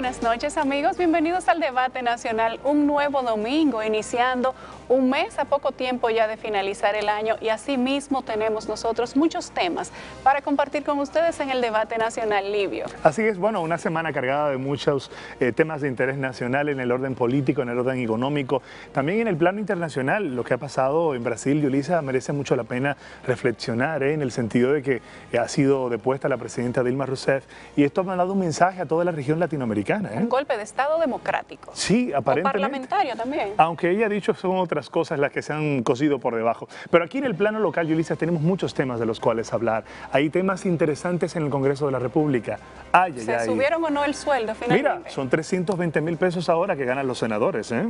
buenas noches, amigos. Bienvenidos al Debate Nacional, un nuevo domingo, iniciando un mes a poco tiempo ya de finalizar el año, y asimismo tenemos nosotros muchos temas para compartir con ustedes en el Debate Nacional. Livio. Así es, bueno, una semana cargada de muchos temas de interés nacional en el orden político, en el orden económico, también en el plano internacional. Lo que ha pasado en Brasil, Yulisa, merece mucho la pena reflexionar, en el sentido de que ha sido depuesta la presidenta Dilma Rousseff, y esto ha mandado un mensaje a toda la región latinoamericana. Un golpe de Estado democrático. Sí, aparentemente. O parlamentario también. Aunque ella ha dicho son otras cosas las que se han cosido por debajo. Pero aquí en el plano local, Yulisa, tenemos muchos temas de los cuales hablar. Hay temas interesantes en el Congreso de la República. ¿Se subieron o no el sueldo finalmente? Mira, son 320,000 pesos ahora que ganan los senadores, ¿eh?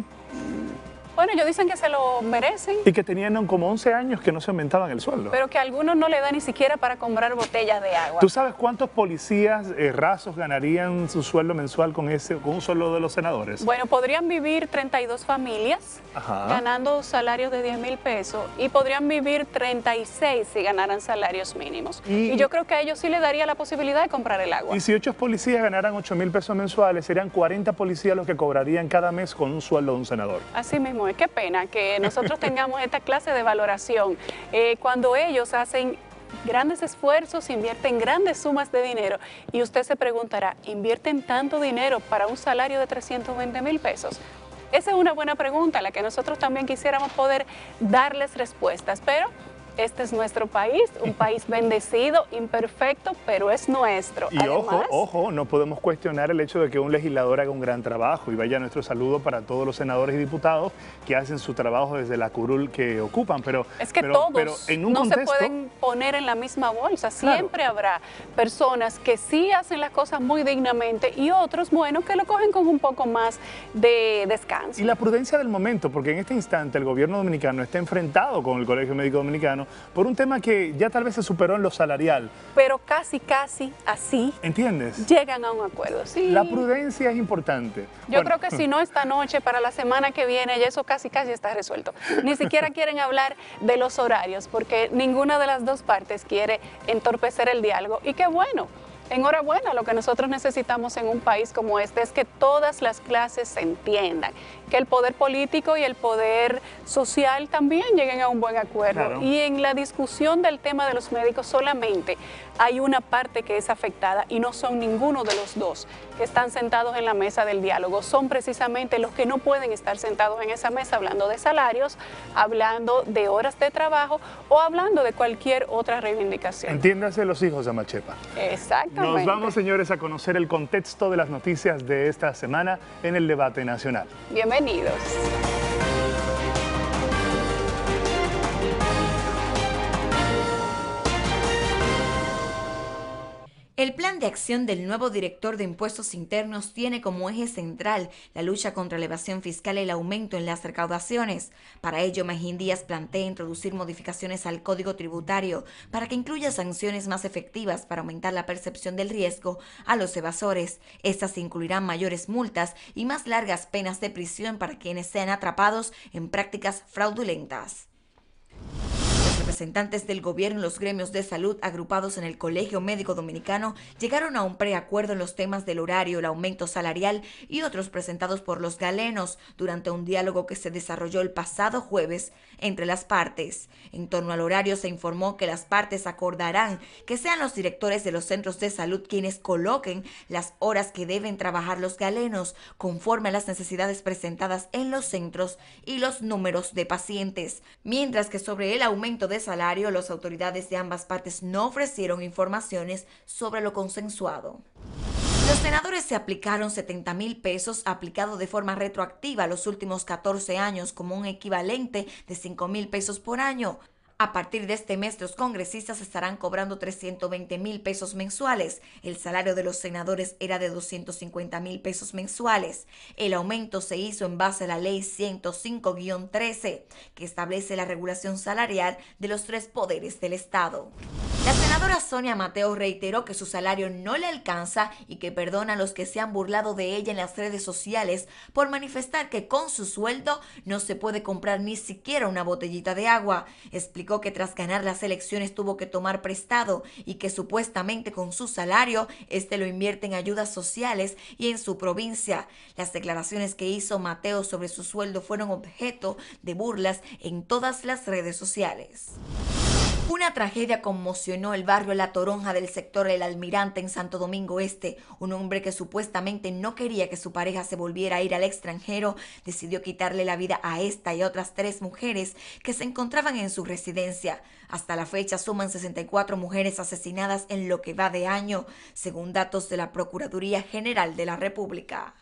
Bueno, ellos dicen que se lo merecen. Y que tenían como 11 años que no se aumentaban el sueldo. Pero que a algunos no le da ni siquiera para comprar botellas de agua. ¿Tú sabes cuántos policías rasos ganarían su sueldo mensual con un sueldo de los senadores? Bueno, podrían vivir 32 familias ganando salarios de 10,000 pesos, y podrían vivir 36 si ganaran salarios mínimos. Y yo creo que a ellos sí les daría la posibilidad de comprar el agua. Y si 8 policías ganaran 8,000 pesos mensuales, serían 40 policías los que cobrarían cada mes con un sueldo de un senador. Así mismo es. Qué pena que nosotros tengamos esta clase de valoración cuando ellos hacen grandes esfuerzos, invierten grandes sumas de dinero, y usted se preguntará, ¿invierten tanto dinero para un salario de 320,000 pesos? Esa es una buena pregunta a la que nosotros también quisiéramos poder darles respuestas, pero este es nuestro país, un país bendecido, imperfecto, pero es nuestro. Y además, ojo, no podemos cuestionar el hecho de que un legislador haga un gran trabajo, y vaya nuestro saludo para todos los senadores y diputados que hacen su trabajo desde la curul que ocupan. Pero es que todos en un contexto, se pueden poner en la misma bolsa. Siempre habrá personas que sí hacen las cosas muy dignamente y otros, bueno, que lo cogen con un poco más de descanso. Y la prudencia del momento, porque en este instante el gobierno dominicano está enfrentado con el Colegio Médico Dominicano por un tema que ya tal vez se superó en lo salarial. Pero casi así. ¿Entiendes? Llegan a un acuerdo, sí. La prudencia es importante. Yo creo que si no esta noche, para la semana que viene, ya eso casi está resuelto. Ni siquiera quieren hablar de los horarios, porque ninguna de las dos partes quiere entorpecer el diálogo. Y qué bueno. Enhorabuena, lo que nosotros necesitamos en un país como este es que todas las clases se entiendan, que el poder político y el poder social también lleguen a un buen acuerdo. Claro. Y en la discusión del tema de los médicos solamente hay una parte que es afectada, y no son ninguno de los dos que están sentados en la mesa del diálogo. Son precisamente los que no pueden estar sentados en esa mesa hablando de salarios, hablando de horas de trabajo o hablando de cualquier otra reivindicación. Entiéndase los hijos de Machepa. Exactamente. Nos vamos, señores, a conocer el contexto de las noticias de esta semana en el Debate Nacional. Bienvenidos. El plan de acción del nuevo director de Impuestos Internos tiene como eje central la lucha contra la evasión fiscal y el aumento en las recaudaciones. Para ello, Magín Díaz plantea introducir modificaciones al Código Tributario para que incluya sanciones más efectivas para aumentar la percepción del riesgo a los evasores. Estas incluirán mayores multas y más largas penas de prisión para quienes sean atrapados en prácticas fraudulentas. Representantes del gobierno y los gremios de salud agrupados en el Colegio Médico Dominicano llegaron a un preacuerdo en los temas del horario, el aumento salarial y otros presentados por los galenos durante un diálogo que se desarrolló el pasado jueves entre las partes. En torno al horario se informó que las partes acordarán que sean los directores de los centros de salud quienes coloquen las horas que deben trabajar los galenos conforme a las necesidades presentadas en los centros y los números de pacientes, mientras que sobre el aumento de salario, las autoridades de ambas partes no ofrecieron informaciones sobre lo consensuado. Los senadores se aplicaron 70,000 pesos aplicado de forma retroactiva a los últimos 14 años como un equivalente de 5,000 pesos por año. A partir de este mes, los congresistas estarán cobrando 320,000 pesos mensuales. El salario de los senadores era de 250,000 pesos mensuales. El aumento se hizo en base a la Ley 105-13, que establece la regulación salarial de los 3 poderes del Estado. La senadora Sonia Mateo reiteró que su salario no le alcanza y que perdona a los que se han burlado de ella en las redes sociales por manifestar que con su sueldo no se puede comprar ni siquiera una botellita de agua. Explicó explicó que tras ganar las elecciones tuvo que tomar prestado y que supuestamente con su salario lo invierte en ayudas sociales y en su provincia. Las declaraciones que hizo Mateo sobre su sueldo fueron objeto de burlas en todas las redes sociales. Una tragedia conmocionó el barrio La Toronja del sector El Almirante en Santo Domingo Este. Un hombre que supuestamente no quería que su pareja se volviera a ir al extranjero decidió quitarle la vida a esta y a otras 3 mujeres que se encontraban en su residencia. Hasta la fecha suman 64 mujeres asesinadas en lo que va de año, según datos de la Procuraduría General de la República.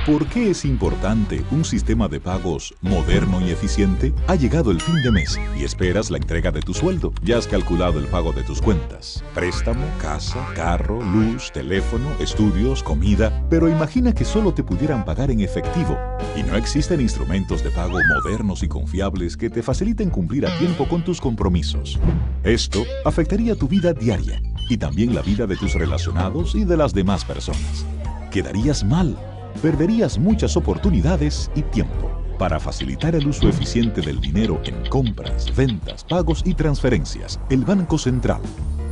¿Por qué es importante un sistema de pagos moderno y eficiente? Ha llegado el fin de mes y esperas la entrega de tu sueldo. Ya has calculado el pago de tus cuentas. Préstamo, casa, carro, luz, teléfono, estudios, comida. Pero imagina que solo te pudieran pagar en efectivo y no existen instrumentos de pago modernos y confiables que te faciliten cumplir a tiempo con tus compromisos. Esto afectaría tu vida diaria y también la vida de tus relacionados y de las demás personas. Quedarías mal. Perderías muchas oportunidades y tiempo. Para facilitar el uso eficiente del dinero en compras, ventas, pagos y transferencias, el Banco Central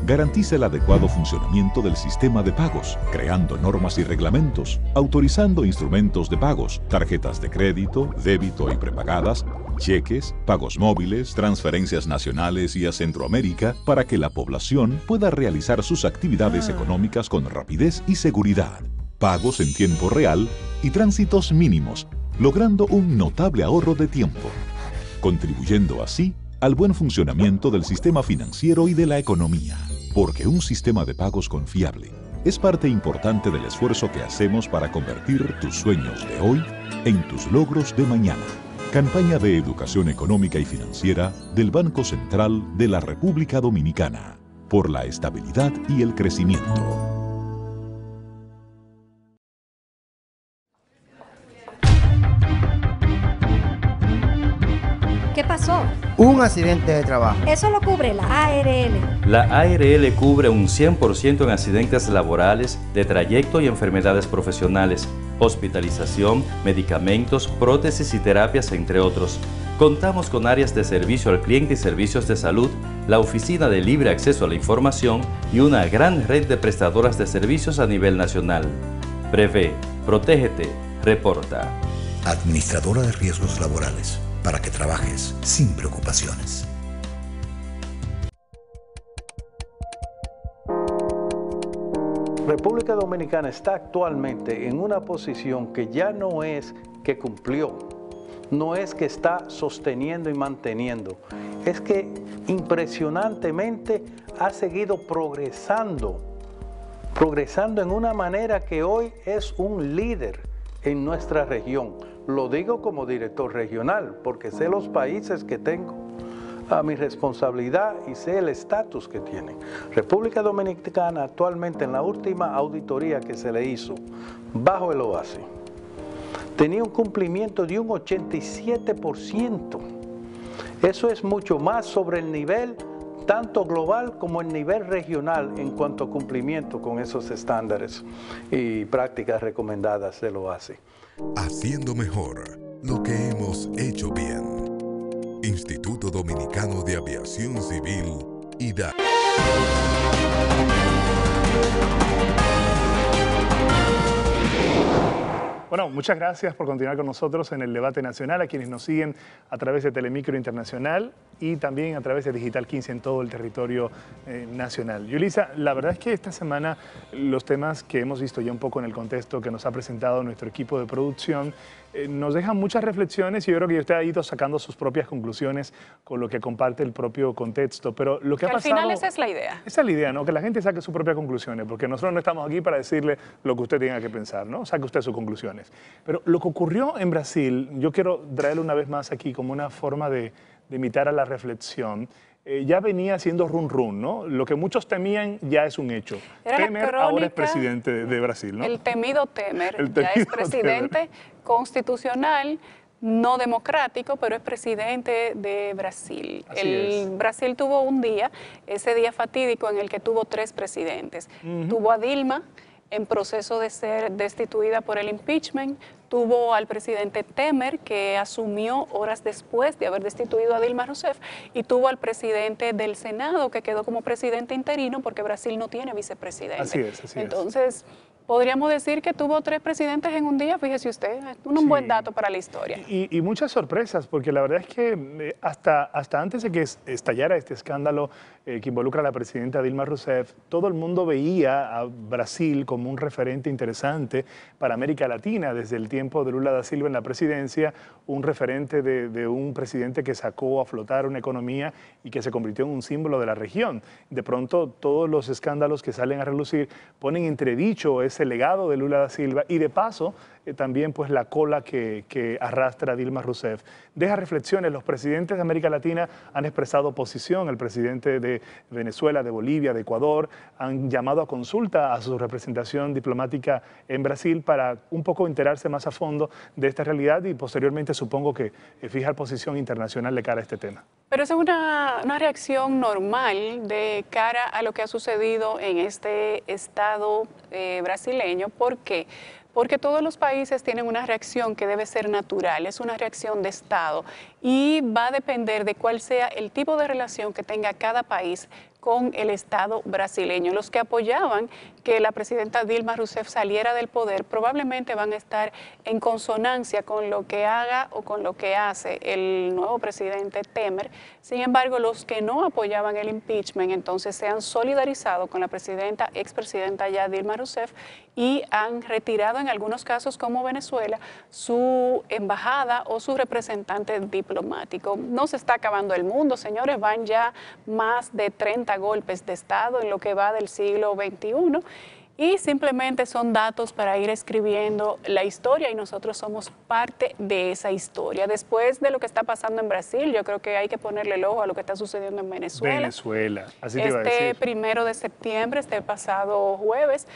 garantiza el adecuado funcionamiento del sistema de pagos, creando normas y reglamentos, autorizando instrumentos de pagos, tarjetas de crédito, débito y prepagadas, cheques, pagos móviles, transferencias nacionales y a Centroamérica para que la población pueda realizar sus actividades económicas con rapidez y seguridad. Pagos en tiempo real y tránsitos mínimos, logrando un notable ahorro de tiempo, contribuyendo así al buen funcionamiento del sistema financiero y de la economía. Porque un sistema de pagos confiable es parte importante del esfuerzo que hacemos para convertir tus sueños de hoy en tus logros de mañana. Campaña de Educación Económica y Financiera del Banco Central de la República Dominicana, por la estabilidad y el crecimiento. ¿Qué pasó? Un accidente de trabajo. Eso lo cubre la ARL. La ARL cubre un 100% en accidentes laborales, de trayecto y enfermedades profesionales, hospitalización, medicamentos, prótesis y terapias, entre otros. Contamos con áreas de servicio al cliente y servicios de salud, la oficina de libre acceso a la información y una gran red de prestadoras de servicios a nivel nacional. Prevé, protégete, reporta. Administradora de riesgos laborales, para que trabajes sin preocupaciones. República Dominicana está actualmente en una posición que ya no es que cumplió, no es que está sosteniendo y manteniendo, es que impresionantemente ha seguido progresando en una manera que hoy es un líder en nuestra región. Lo digo como director regional, porque sé los países que tengo a mi responsabilidad y sé el estatus que tienen. República Dominicana actualmente, en la última auditoría que se le hizo bajo el OASI, tenía un cumplimiento de un 87%. Eso es mucho más sobre el nivel tanto global como el nivel regional en cuanto a cumplimiento con esos estándares y prácticas recomendadas del OASI. Haciendo mejor lo que hemos hecho bien. Instituto Dominicano de Aviación Civil, IDA. Bueno, muchas gracias por continuar con nosotros en el debate nacional, a quienes nos siguen a través de Telemicro Internacional y también a través de Digital 15 en todo el territorio nacional. Yulisa, la verdad es que esta semana los temas que hemos visto ya un poco en el contexto que nos ha presentado nuestro equipo de producción nos dejan muchas reflexiones y yo creo que usted ha ido sacando sus propias conclusiones con lo que comparte el propio contexto. Pero lo que ha pasado... Al final esa es la idea. Esa es la idea, ¿no? Que la gente saque sus propias conclusiones, porque nosotros no estamos aquí para decirle lo que usted tenga que pensar, ¿no? Saque usted sus conclusiones. Pero lo que ocurrió en Brasil, yo quiero traerlo una vez más aquí como una forma de invitar a la reflexión. Ya venía siendo run, ¿no? Lo que muchos temían ya es un hecho. Temer ahora es presidente de Brasil, ¿no? El temido Temer ya es presidente constitucional, no democrático, pero es presidente de Brasil. Brasil tuvo un día, ese día fatídico en el que tuvo 3 presidentes. Tuvo a Dilma en proceso de ser destituida por el impeachment, tuvo al presidente Temer, que asumió horas después de haber destituido a Dilma Rousseff, y tuvo al presidente del Senado, que quedó como presidente interino porque Brasil no tiene vicepresidente. Así es. Entonces, podríamos decir que tuvo 3 presidentes en un día, fíjese usted, un buen dato para la historia. Y muchas sorpresas, porque la verdad es que hasta antes de que estallara este escándalo que involucra a la presidenta Dilma Rousseff, todo el mundo veía a Brasil como un referente interesante para América Latina, desde el tiempo de Lula da Silva en la presidencia, un referente de un presidente que sacó a flotar una economía y que se convirtió en un símbolo de la región. De pronto, todos los escándalos que salen a relucir ponen entredicho ese legado de Lula da Silva y de paso también pues la cola que arrastra Dilma Rousseff. Deja reflexiones. Los presidentes de América Latina han expresado posición. El presidente de Venezuela, de Bolivia, de Ecuador han llamado a consulta a su representación diplomática en Brasil para un poco enterarse más a fondo de esta realidad y posteriormente supongo que fijar posición internacional de cara a este tema. Pero es una reacción normal de cara a lo que ha sucedido en este estado brasileño. ¿Por qué? Porque todos los países tienen una reacción que debe ser natural, es una reacción de Estado y va a depender de cuál sea el tipo de relación que tenga cada país con el Estado brasileño. Los que apoyaban que la presidenta Dilma Rousseff saliera del poder probablemente van a estar en consonancia con lo que haga o con lo que hace el nuevo presidente Temer. Sin embargo, los que no apoyaban el impeachment entonces se han solidarizado con la expresidenta ya Dilma Rousseff y han retirado en algunos casos como Venezuela su embajada o su representante diplomático. No se está acabando el mundo, señores, van ya más de 30 golpes de Estado en lo que va del siglo XXI y simplemente son datos para ir escribiendo la historia y nosotros somos parte de esa historia. Después de lo que está pasando en Brasil, yo creo que hay que ponerle el ojo a lo que está sucediendo en Venezuela. Así te iba a decir. Este 1 de septiembre, este pasado jueves,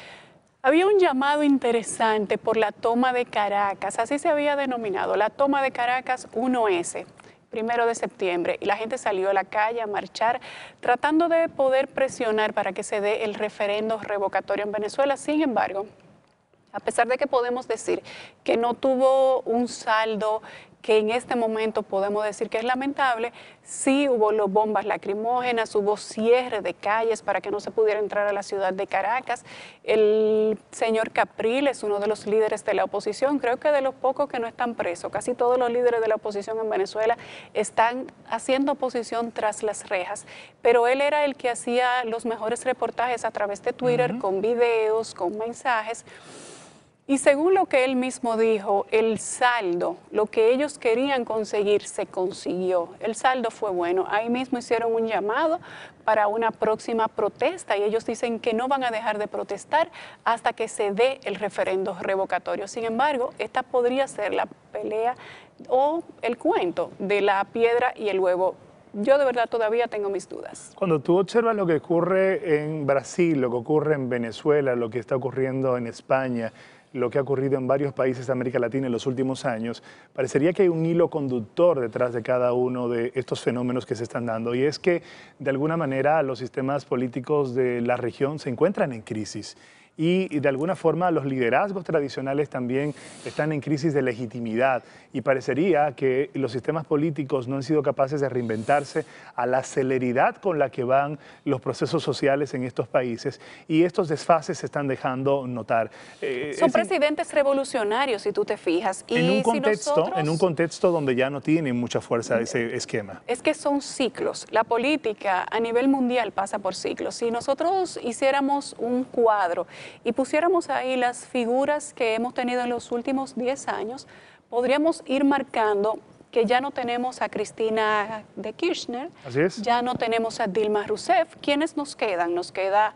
había un llamado interesante por la toma de Caracas, así se había denominado, la toma de Caracas 1S. 1 de septiembre, y la gente salió a la calle a marchar tratando de poder presionar para que se dé el referendo revocatorio en Venezuela. Sin embargo, a pesar de que podemos decir que no tuvo un saldo que en este momento podemos decir que es lamentable, sí hubo bombas lacrimógenas, hubo cierre de calles para que no se pudiera entrar a la ciudad de Caracas. El señor Capriles, uno de los líderes de la oposición, creo que de los pocos que no están presos, casi todos los líderes de la oposición en Venezuela están haciendo oposición tras las rejas, pero él era el que hacía los mejores reportajes a través de Twitter, con videos, con mensajes. Y según lo que él mismo dijo, el saldo, lo que ellos querían conseguir, se consiguió. El saldo fue bueno. Ahí mismo hicieron un llamado para una próxima protesta y ellos dicen que no van a dejar de protestar hasta que se dé el referendo revocatorio. Sin embargo, esta podría ser la pelea o el cuento de la piedra y el huevo. Yo de verdad todavía tengo mis dudas. Cuando tú observas lo que ocurre en Brasil, lo que ocurre en Venezuela, lo que está ocurriendo en España, lo que ha ocurrido en varios países de América Latina en los últimos años, parecería que hay un hilo conductor detrás de cada uno de estos fenómenos que se están dando, y es que de alguna manera los sistemas políticos de la región se encuentran en crisis. Y de alguna forma los liderazgos tradicionales también están en crisis de legitimidad y parecería que los sistemas políticos no han sido capaces de reinventarse a la celeridad con la que van los procesos sociales en estos países y estos desfases se están dejando notar. Son presidentes revolucionarios, si tú te fijas. En un contexto donde ya no tienen mucha fuerza ese esquema. Es que son ciclos. La política a nivel mundial pasa por ciclos. Si nosotros hiciéramos un cuadro y pusiéramos ahí las figuras que hemos tenido en los últimos 10 años, podríamos ir marcando que ya no tenemos a Cristina de Kirchner, ya no tenemos a Dilma Rousseff. ¿Quiénes nos quedan? Nos queda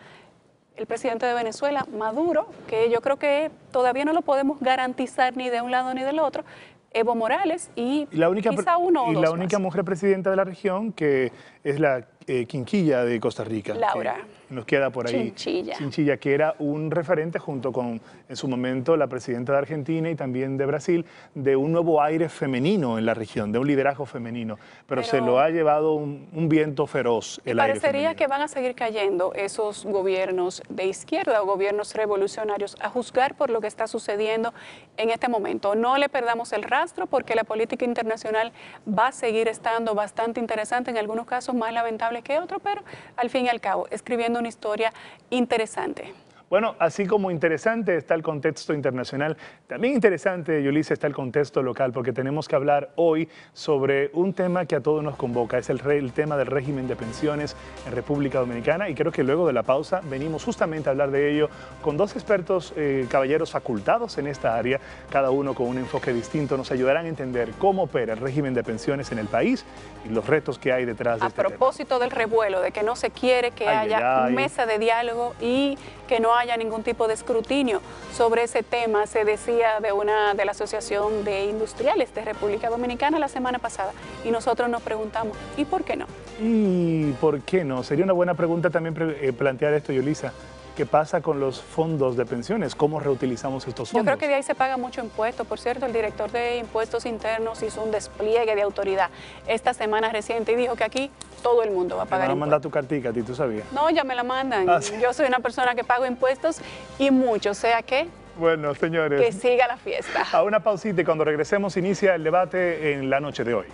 el presidente de Venezuela, Maduro, que yo creo que todavía no lo podemos garantizar ni de un lado ni del otro, Evo Morales y quizá uno o dos la única más. mujer presidenta de la región, que es la Quinquilla de Costa Rica. Laura. Nos queda por ahí. Chinchilla, que era un referente junto con, en su momento, la presidenta de Argentina y también de Brasil, de un nuevo aire femenino en la región, de un liderazgo femenino. Pero se lo ha llevado un viento feroz el aire femenino. Parecería que van a seguir cayendo esos gobiernos de izquierda o gobiernos revolucionarios a juzgar por lo que está sucediendo en este momento. No le perdamos el rastro porque la política internacional va a seguir estando bastante interesante, en algunos casos más lamentable que otros, pero al fin y al cabo, escribiendo una historia interesante. Bueno, así como interesante está el contexto internacional, también interesante, Yulisa, está el contexto local, porque tenemos que hablar hoy sobre un tema que a todos nos convoca, es el tema del régimen de pensiones en República Dominicana, y creo que luego de la pausa venimos justamente a hablar de ello con dos expertos, caballeros facultados en esta área, cada uno con un enfoque distinto, nos ayudarán a entender cómo opera el régimen de pensiones en el país y los retos que hay detrás de este tema. A propósito del revuelo, de que no se quiere que haya mesa de diálogo y que no haya ningún tipo de escrutinio sobre ese tema, se decía de la Asociación de Industriales de República Dominicana la semana pasada, y nosotros nos preguntamos, ¿y por qué no? ¿Y por qué no? Sería una buena pregunta también plantear esto, Yulisa. ¿Qué pasa con los fondos de pensiones? ¿Cómo reutilizamos estos fondos? Yo creo que de ahí se paga mucho impuesto. Por cierto, el director de Impuestos Internos hizo un despliegue de autoridad esta semana reciente y dijo que aquí todo el mundo va a pagar impuestos. ¿Me mandar tu cartica a ti, tú sabías? No, ya me la mandan. ¿Sí? Yo soy una persona que pago impuestos y mucho, o sea que... Bueno, señores. Que siga la fiesta. A una pausita y cuando regresemos inicia el debate en la noche de hoy.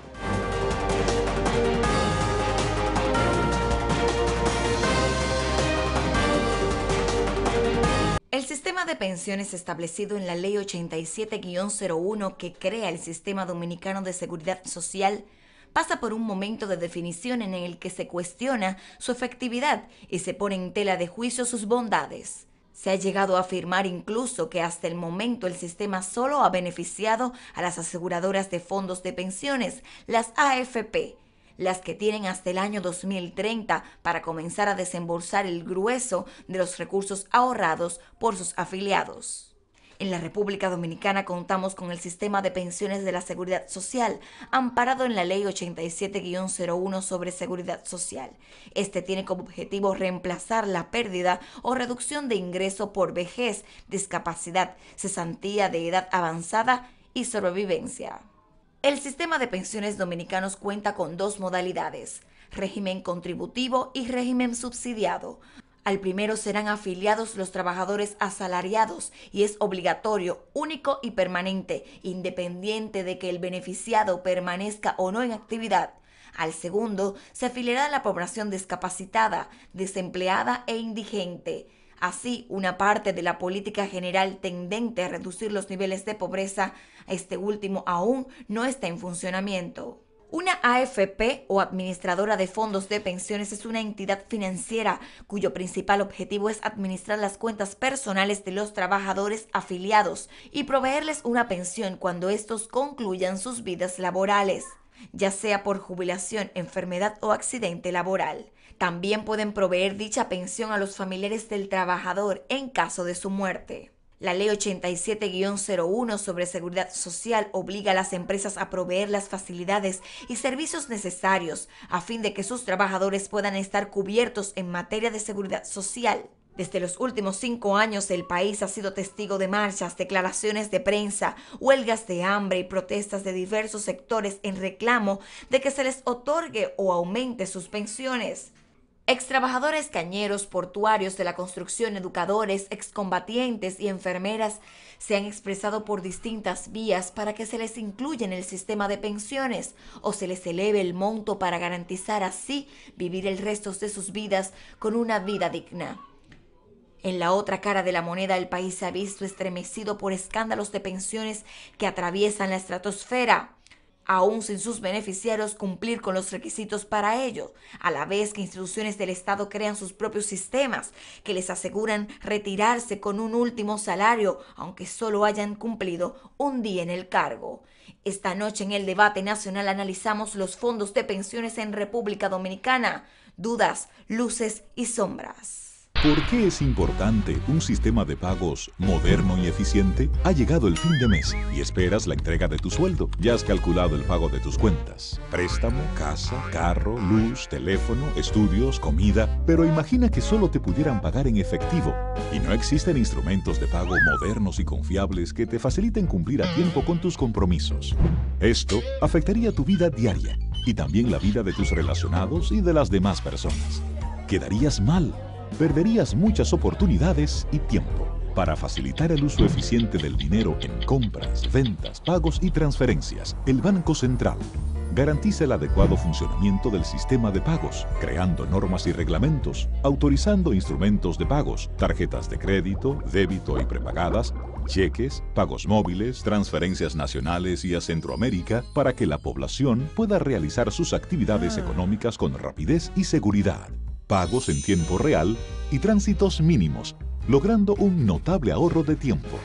El sistema de pensiones establecido en la Ley 87-01 que crea el Sistema Dominicano de Seguridad Social pasa por un momento de definición en el que se cuestiona su efectividad y se pone en tela de juicio sus bondades. Se ha llegado a afirmar incluso que hasta el momento el sistema solo ha beneficiado a las aseguradoras de fondos de pensiones, las AFP, las que tienen hasta el año 2030 para comenzar a desembolsar el grueso de los recursos ahorrados por sus afiliados. En la República Dominicana contamos con el sistema de pensiones de la Seguridad Social, amparado en la Ley 87-01 sobre Seguridad Social. Este tiene como objetivo reemplazar la pérdida o reducción de ingreso por vejez, discapacidad, cesantía de edad avanzada y sobrevivencia. El sistema de pensiones dominicanos cuenta con dos modalidades, régimen contributivo y régimen subsidiado. Al primero serán afiliados los trabajadores asalariados y es obligatorio, único y permanente, independiente de que el beneficiado permanezca o no en actividad. Al segundo se afiliará a la población discapacitada, desempleada e indigente. Así, una parte de la política general tendente a reducir los niveles de pobreza, este último aún no está en funcionamiento. Una AFP o administradora de fondos de pensiones es una entidad financiera cuyo principal objetivo es administrar las cuentas personales de los trabajadores afiliados y proveerles una pensión cuando estos concluyan sus vidas laborales, ya sea por jubilación, enfermedad o accidente laboral. También pueden proveer dicha pensión a los familiares del trabajador en caso de su muerte. La Ley 87-01 sobre Seguridad Social obliga a las empresas a proveer las facilidades y servicios necesarios a fin de que sus trabajadores puedan estar cubiertos en materia de seguridad social. Desde los últimos 5 años el país ha sido testigo de marchas, declaraciones de prensa, huelgas de hambre y protestas de diversos sectores en reclamo de que se les otorgue o aumente sus pensiones. Extrabajadores cañeros, portuarios de la construcción, educadores, excombatientes y enfermeras se han expresado por distintas vías para que se les incluya en el sistema de pensiones o se les eleve el monto para garantizar así vivir el resto de sus vidas con una vida digna. En la otra cara de la moneda, el país se ha visto estremecido por escándalos de pensiones que atraviesan la estratosfera, aún sin sus beneficiarios cumplir con los requisitos para ello, a la vez que instituciones del Estado crean sus propios sistemas que les aseguran retirarse con un último salario, aunque solo hayan cumplido un día en el cargo. Esta noche en el debate nacional analizamos los fondos de pensiones en República Dominicana, dudas, luces y sombras. ¿Por qué es importante un sistema de pagos moderno y eficiente? Ha llegado el fin de mes y esperas la entrega de tu sueldo. Ya has calculado el pago de tus cuentas. Préstamo, casa, carro, luz, teléfono, estudios, comida. Pero imagina que solo te pudieran pagar en efectivo y no existen instrumentos de pago modernos y confiables que te faciliten cumplir a tiempo con tus compromisos. Esto afectaría tu vida diaria y también la vida de tus relacionados y de las demás personas. Quedarías mal. Perderías muchas oportunidades y tiempo. Para facilitar el uso eficiente del dinero en compras, ventas, pagos y transferencias, el Banco Central garantiza el adecuado funcionamiento del sistema de pagos, creando normas y reglamentos, autorizando instrumentos de pagos, tarjetas de crédito, débito y prepagadas, cheques, pagos móviles, transferencias nacionales y a Centroamérica para que la población pueda realizar sus actividades económicas con rapidez y seguridad. Pagos en tiempo real y tránsitos mínimos, logrando un notable ahorro de tiempo,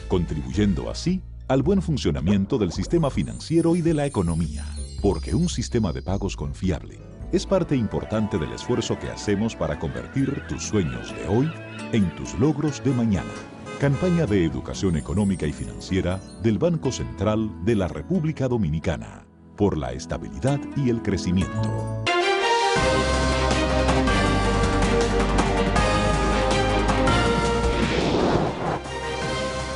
contribuyendo así al buen funcionamiento del sistema financiero y de la economía. Porque un sistema de pagos confiable es parte importante del esfuerzo que hacemos para convertir tus sueños de hoy en tus logros de mañana. Campaña de Educación Económica y Financiera del Banco Central de la República Dominicana, por la estabilidad y el crecimiento.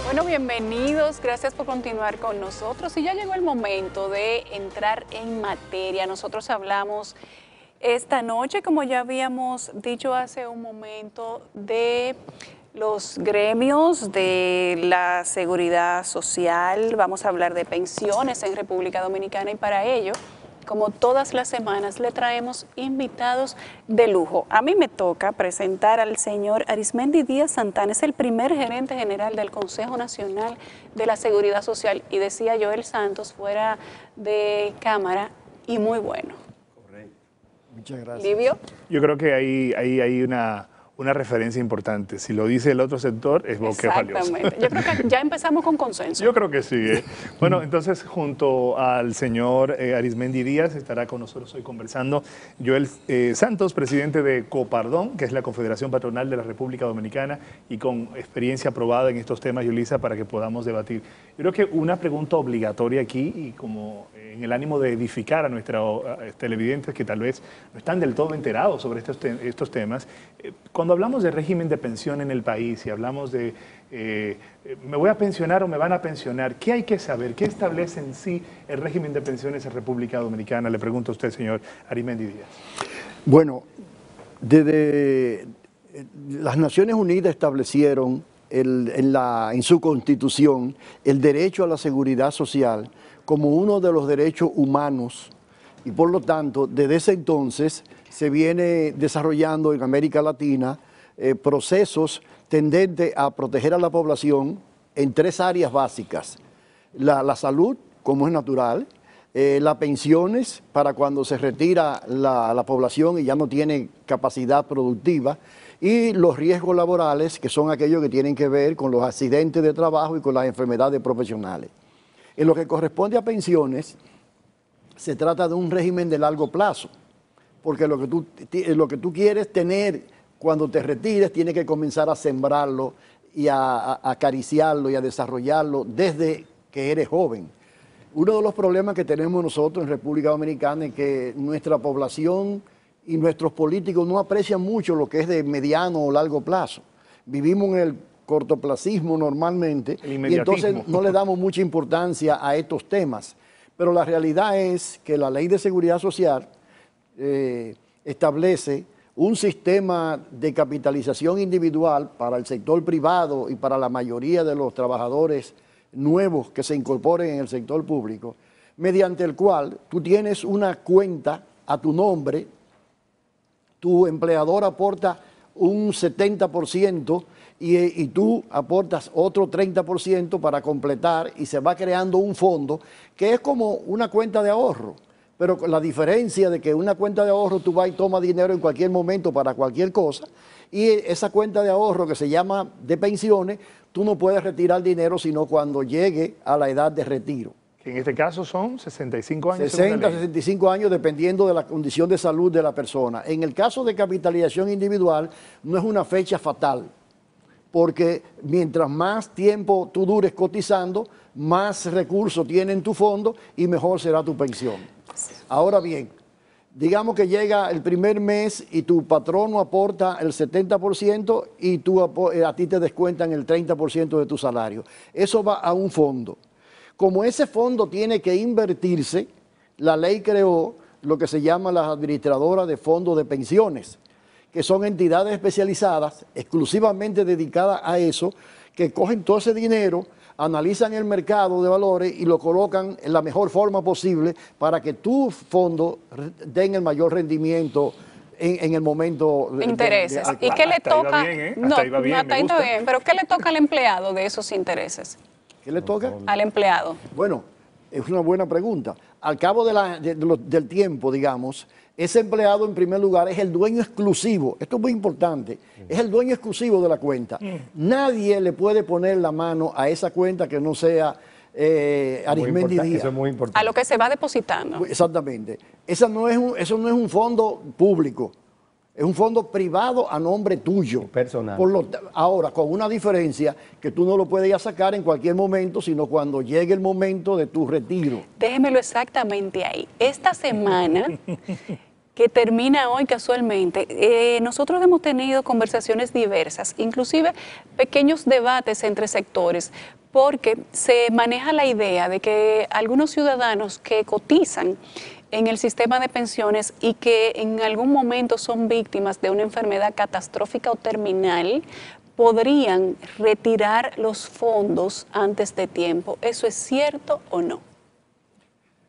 Bueno, bienvenidos, gracias por continuar con nosotros y ya llegó el momento de entrar en materia. Nosotros hablamos esta noche, como ya habíamos dicho hace un momento, de los gremios de la seguridad social. Vamos a hablar de pensiones en República Dominicana y para ello, como todas las semanas, le traemos invitados de lujo. A mí me toca presentar al señor Arismendi Díaz Santana, es el primer gerente general del Consejo Nacional de la Seguridad Social, y decía Joel Santos fuera de cámara, y muy bueno. Correcto. Muchas gracias. ¿Livio? Yo creo que ahí hay una referencia importante. Si lo dice el otro sector, es porque es valioso. Exactamente. Yo creo que ya empezamos con consenso. Yo creo que sí. Bueno, entonces junto al señor Arismendi Díaz estará con nosotros hoy conversando Joel Santos, presidente de Copardón, que es la Confederación Patronal de la República Dominicana, y con experiencia probada en estos temas, Yulisa, para que podamos debatir. Yo creo que una pregunta obligatoria aquí, y como en el ánimo de edificar a nuestros televidentes que tal vez no están del todo enterados sobre estos temas, cuando hablamos de régimen de pensión en el país y hablamos de me voy a pensionar o me van a pensionar, ¿qué hay que saber? ¿Qué establece en sí el régimen de pensiones en República Dominicana? Le pregunto a usted, señor Arismendi Díaz. Bueno, desde las Naciones Unidas establecieron en su constitución el derecho a la seguridad social como uno de los derechos humanos, y por lo tanto, desde ese entonces se viene desarrollando en América Latina procesos tendentes a proteger a la población en tres áreas básicas: la salud, como es natural, las pensiones para cuando se retira la población y ya no tiene capacidad productiva, y los riesgos laborales, que son aquellos que tienen que ver con los accidentes de trabajo y con las enfermedades profesionales. En lo que corresponde a pensiones, se trata de un régimen de largo plazo, porque lo que tú quieres tener cuando te retires, tienes que comenzar a sembrarlo y a acariciarlo y a desarrollarlo desde que eres joven. Uno de los problemas que tenemos nosotros en República Dominicana es que nuestra población y nuestros políticos no aprecian mucho lo que es de mediano o largo plazo. Vivimos en el cortoplacismo normalmente y entonces no le damos mucha importancia a estos temas. Pero la realidad es que la Ley de Seguridad Social establece un sistema de capitalización individual para el sector privado y para la mayoría de los trabajadores nuevos que se incorporen en el sector público, mediante el cual tú tienes una cuenta a tu nombre, tu empleador aporta un 70% y tú aportas otro 30% para completar, y se va creando un fondo que es como una cuenta de ahorro, pero con la diferencia de que una cuenta de ahorro tú vas y tomas dinero en cualquier momento para cualquier cosa, y esa cuenta de ahorro que se llama de pensiones, tú no puedes retirar dinero sino cuando llegue a la edad de retiro. En este caso son 65 años. 60, 65 años, dependiendo de la condición de salud de la persona. En el caso de capitalización individual, no es una fecha fatal, porque mientras más tiempo tú dures cotizando, más recursos tiene en tu fondo y mejor será tu pensión. Ahora bien, digamos que llega el primer mes y tu patrono aporta el 70% y a ti te descuentan el 30% de tu salario. Eso va a un fondo. Como ese fondo tiene que invertirse, la ley creó lo que se llama las administradoras de fondos de pensiones, que son entidades especializadas, exclusivamente dedicadas a eso, que cogen todo ese dinero, analizan el mercado de valores y lo colocan en la mejor forma posible para que tu fondo tenga el mayor rendimiento en el momento de intereses. ¿Y qué le toca? Hasta ahí va bien, pero ¿qué le toca al empleado de esos intereses? ¿Qué le toca? Al empleado. Bueno, es una buena pregunta. Al cabo del tiempo, digamos, ese empleado en primer lugar es el dueño exclusivo. Esto es muy importante. Es el dueño exclusivo de la cuenta. Nadie le puede poner la mano a esa cuenta que no sea Arismendi Díaz. Eso es muy importante. A lo que se va depositando. Exactamente. Eso no es un fondo público. Es un fondo privado a nombre tuyo. Personal. Ahora, con una diferencia que tú no lo puedes ir a sacar en cualquier momento, sino cuando llegue el momento de tu retiro. Déjemelo exactamente ahí. Esta semana, que termina hoy casualmente, nosotros hemos tenido conversaciones diversas, inclusive pequeños debates entre sectores, porque se maneja la idea de que algunos ciudadanos que cotizan en el sistema de pensiones y que en algún momento son víctimas de una enfermedad catastrófica o terminal, podrían retirar los fondos antes de tiempo. ¿Eso es cierto o no?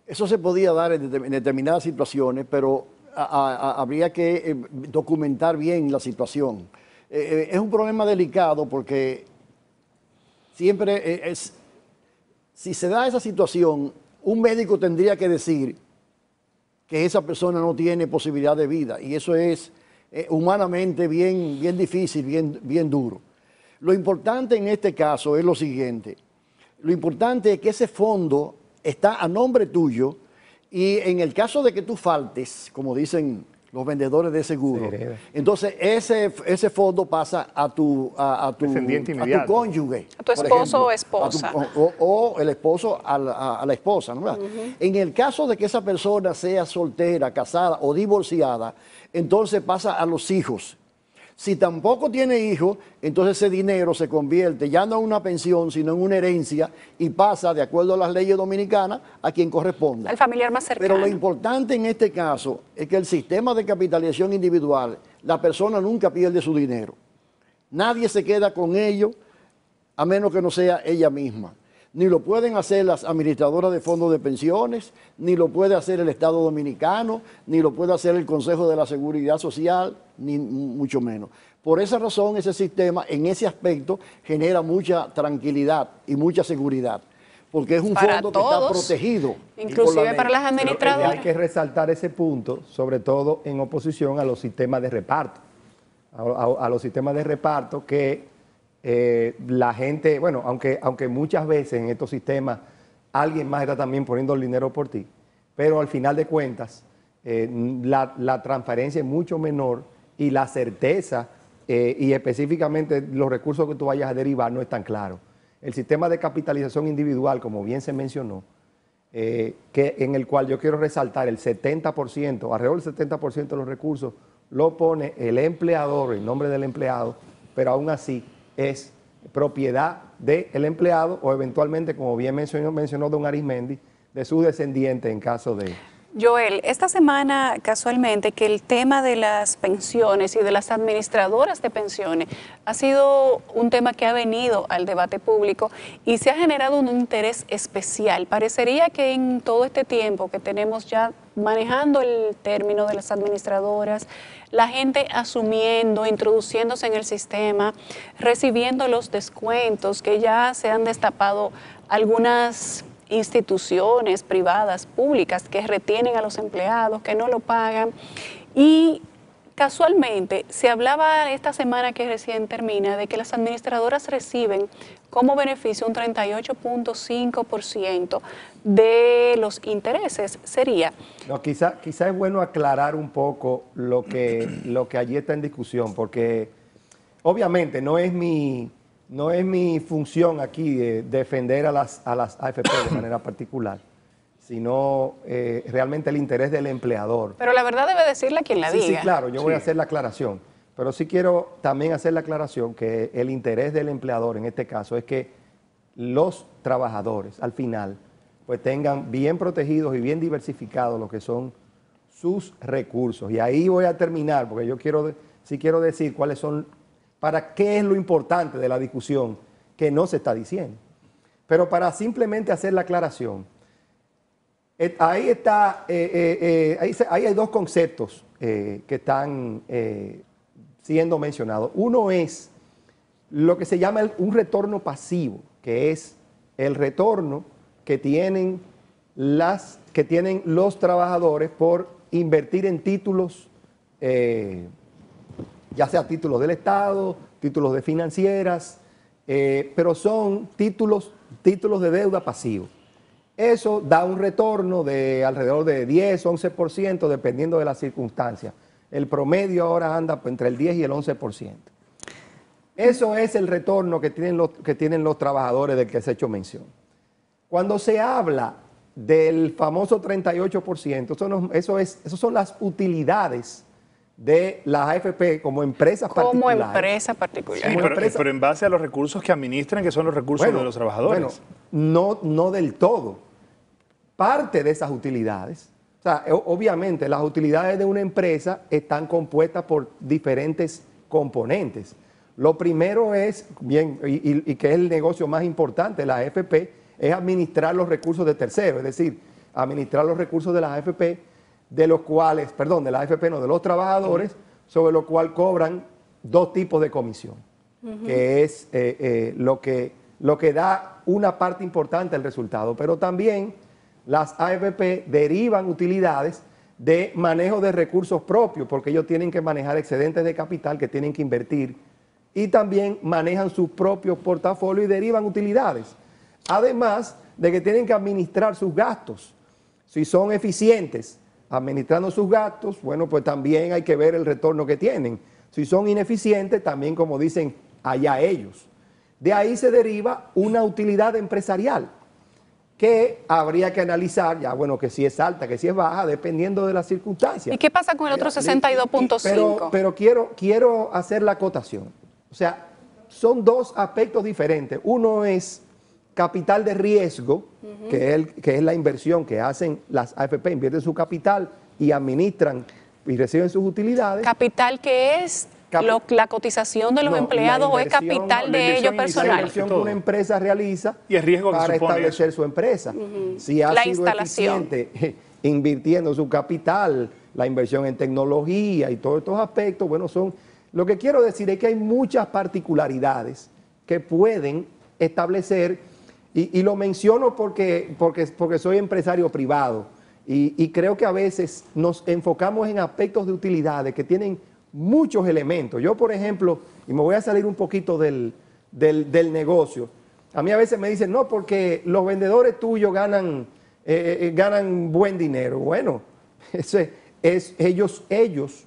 Eso se podía dar en determinadas situaciones, pero habría que documentar bien la situación. Es un problema delicado porque siempre si se da esa situación, un médico tendría que decir que esa persona no tiene posibilidad de vida, y eso es humanamente bien difícil, bien duro. Lo importante en este caso es lo siguiente: lo importante es que ese fondo está a nombre tuyo, y en el caso de que tú faltes, como dicen los vendedores de seguro, entonces ese fondo pasa a tu cónyuge. A tu esposo o esposa. O el esposo a la esposa, ¿no? En el caso de que esa persona sea soltera, casada o divorciada, entonces pasa a los hijos. Si tampoco tiene hijos, entonces ese dinero se convierte ya no en una pensión, sino en una herencia, y pasa, de acuerdo a las leyes dominicanas, a quien corresponda. Al familiar más cercano. Pero lo importante en este caso es que el sistema de capitalización individual, la persona nunca pierde su dinero. Nadie se queda con ello, a menos que no sea ella misma. Ni lo pueden hacer las administradoras de fondos de pensiones, ni lo puede hacer el Estado Dominicano, ni lo puede hacer el Consejo de la Seguridad Social, ni mucho menos. Por esa razón, ese sistema, en ese aspecto, genera mucha tranquilidad y mucha seguridad, porque es un fondo que está protegido. Inclusive para las administradoras. Hay que resaltar ese punto, sobre todo en oposición a los sistemas de reparto. A los sistemas de reparto que la gente, bueno, aunque muchas veces en estos sistemas alguien más está también poniendo el dinero por ti, pero al final de cuentas la transparencia es mucho menor y la certeza y específicamente los recursos que tú vayas a derivar no es tan claro. El sistema de capitalización individual, como bien se mencionó, que en el cual yo quiero resaltar el 70%, alrededor del 70% de los recursos lo pone el empleador, en nombre del empleado, pero aún así es propiedad del empleado o eventualmente, como bien mencionó don Arismendi, de sus descendientes en caso de... Joel, esta semana casualmente que el tema de las pensiones y de las administradoras de pensiones ha sido un tema que ha venido al debate público y se ha generado un interés especial. Parecería que en todo este tiempo que tenemos ya manejando el término de las administradoras, la gente asumiendo, introduciéndose en el sistema, recibiendo los descuentos, que ya se han destapado algunas instituciones privadas, públicas, que retienen a los empleados, que no lo pagan, y casualmente se hablaba esta semana que recién termina de que las administradoras reciben como beneficio un 38.5% de los intereses. Sería. No, quizá es bueno aclarar un poco lo que allí está en discusión, porque obviamente no es mi función aquí defender a las AFP de manera particular, sino realmente el interés del empleador. Pero la verdad debe decirla quien la diga. Sí, claro, yo voy a hacer la aclaración. Pero sí quiero también hacer la aclaración que el interés del empleador en este caso es que los trabajadores al final pues tengan bien protegidos y bien diversificados lo que son sus recursos. Y ahí voy a terminar, porque yo quiero decir cuáles son, para qué es lo importante de la discusión que no se está diciendo. Pero para simplemente hacer la aclaración, ahí hay dos conceptos que están siendo mencionados. Uno es lo que se llama un retorno pasivo, que es el retorno que tienen los trabajadores por invertir en títulos, ya sea títulos del Estado, títulos de financieras, pero son títulos de deuda pasivo. Eso da un retorno de alrededor de 10, 11%, dependiendo de las circunstancias. El promedio ahora anda entre el 10 y el 11%. Eso es el retorno que tienen los trabajadores del que se ha hecho mención. Cuando se habla del famoso 38%, esas son las utilidades de las AFP como empresas particulares. Como empresa particular. Sí, pero en base a los recursos que administran, que son los recursos de los trabajadores. Bueno, no del todo. Parte de esas utilidades, o sea, obviamente las utilidades de una empresa están compuestas por diferentes componentes. Lo primero es, y que es el negocio más importante de la AFP, es administrar los recursos de terceros, es decir, administrar los recursos de las AFP, de los trabajadores, sobre lo cual cobran dos tipos de comisión, que es lo que da una parte importante del resultado. Pero también las AFP derivan utilidades de manejo de recursos propios, porque ellos tienen que manejar excedentes de capital que tienen que invertir, y también manejan sus propios portafolios y derivan utilidades. Además de que tienen que administrar sus gastos. Si son eficientes administrando sus gastos, bueno, pues también hay que ver el retorno que tienen. Si son ineficientes, también, como dicen, allá ellos. De ahí se deriva una utilidad empresarial que habría que analizar, ya bueno, que si es alta, que si es baja, dependiendo de las circunstancias. ¿Y qué pasa con el otro 62.5? Pero quiero hacer la acotación. O sea, son dos aspectos diferentes. Uno es capital de riesgo, que es la inversión que hacen las AFP, invierten su capital y administran y reciben sus utilidades. ¿Capital que es la cotización de los empleados o es capital de ellos personal? La inversión que una empresa realiza y el riesgo para establecer su empresa. Si ha sido eficiente invirtiendo su capital, la inversión en tecnología y todos estos aspectos, bueno, lo que quiero decir es que hay muchas particularidades que pueden establecer. Y lo menciono porque soy empresario privado y creo que a veces nos enfocamos en aspectos de utilidades que tienen muchos elementos. Yo, por ejemplo, y me voy a salir un poquito del negocio, a mí a veces me dicen, no, porque los vendedores tuyos ganan buen dinero. Bueno, ellos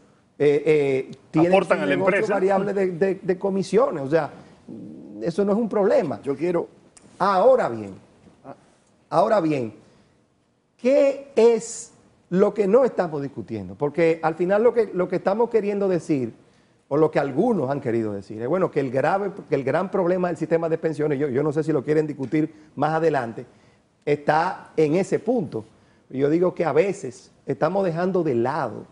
tienen aportan a la empresa variable de comisiones, o sea, eso no es un problema. Ahora bien, ¿qué es lo que no estamos discutiendo? Porque al final lo que estamos queriendo decir, o lo que algunos han querido decir, es bueno, que el gran problema del sistema de pensiones, yo no sé si lo quieren discutir más adelante, está en ese punto. Yo digo que a veces estamos dejando de lado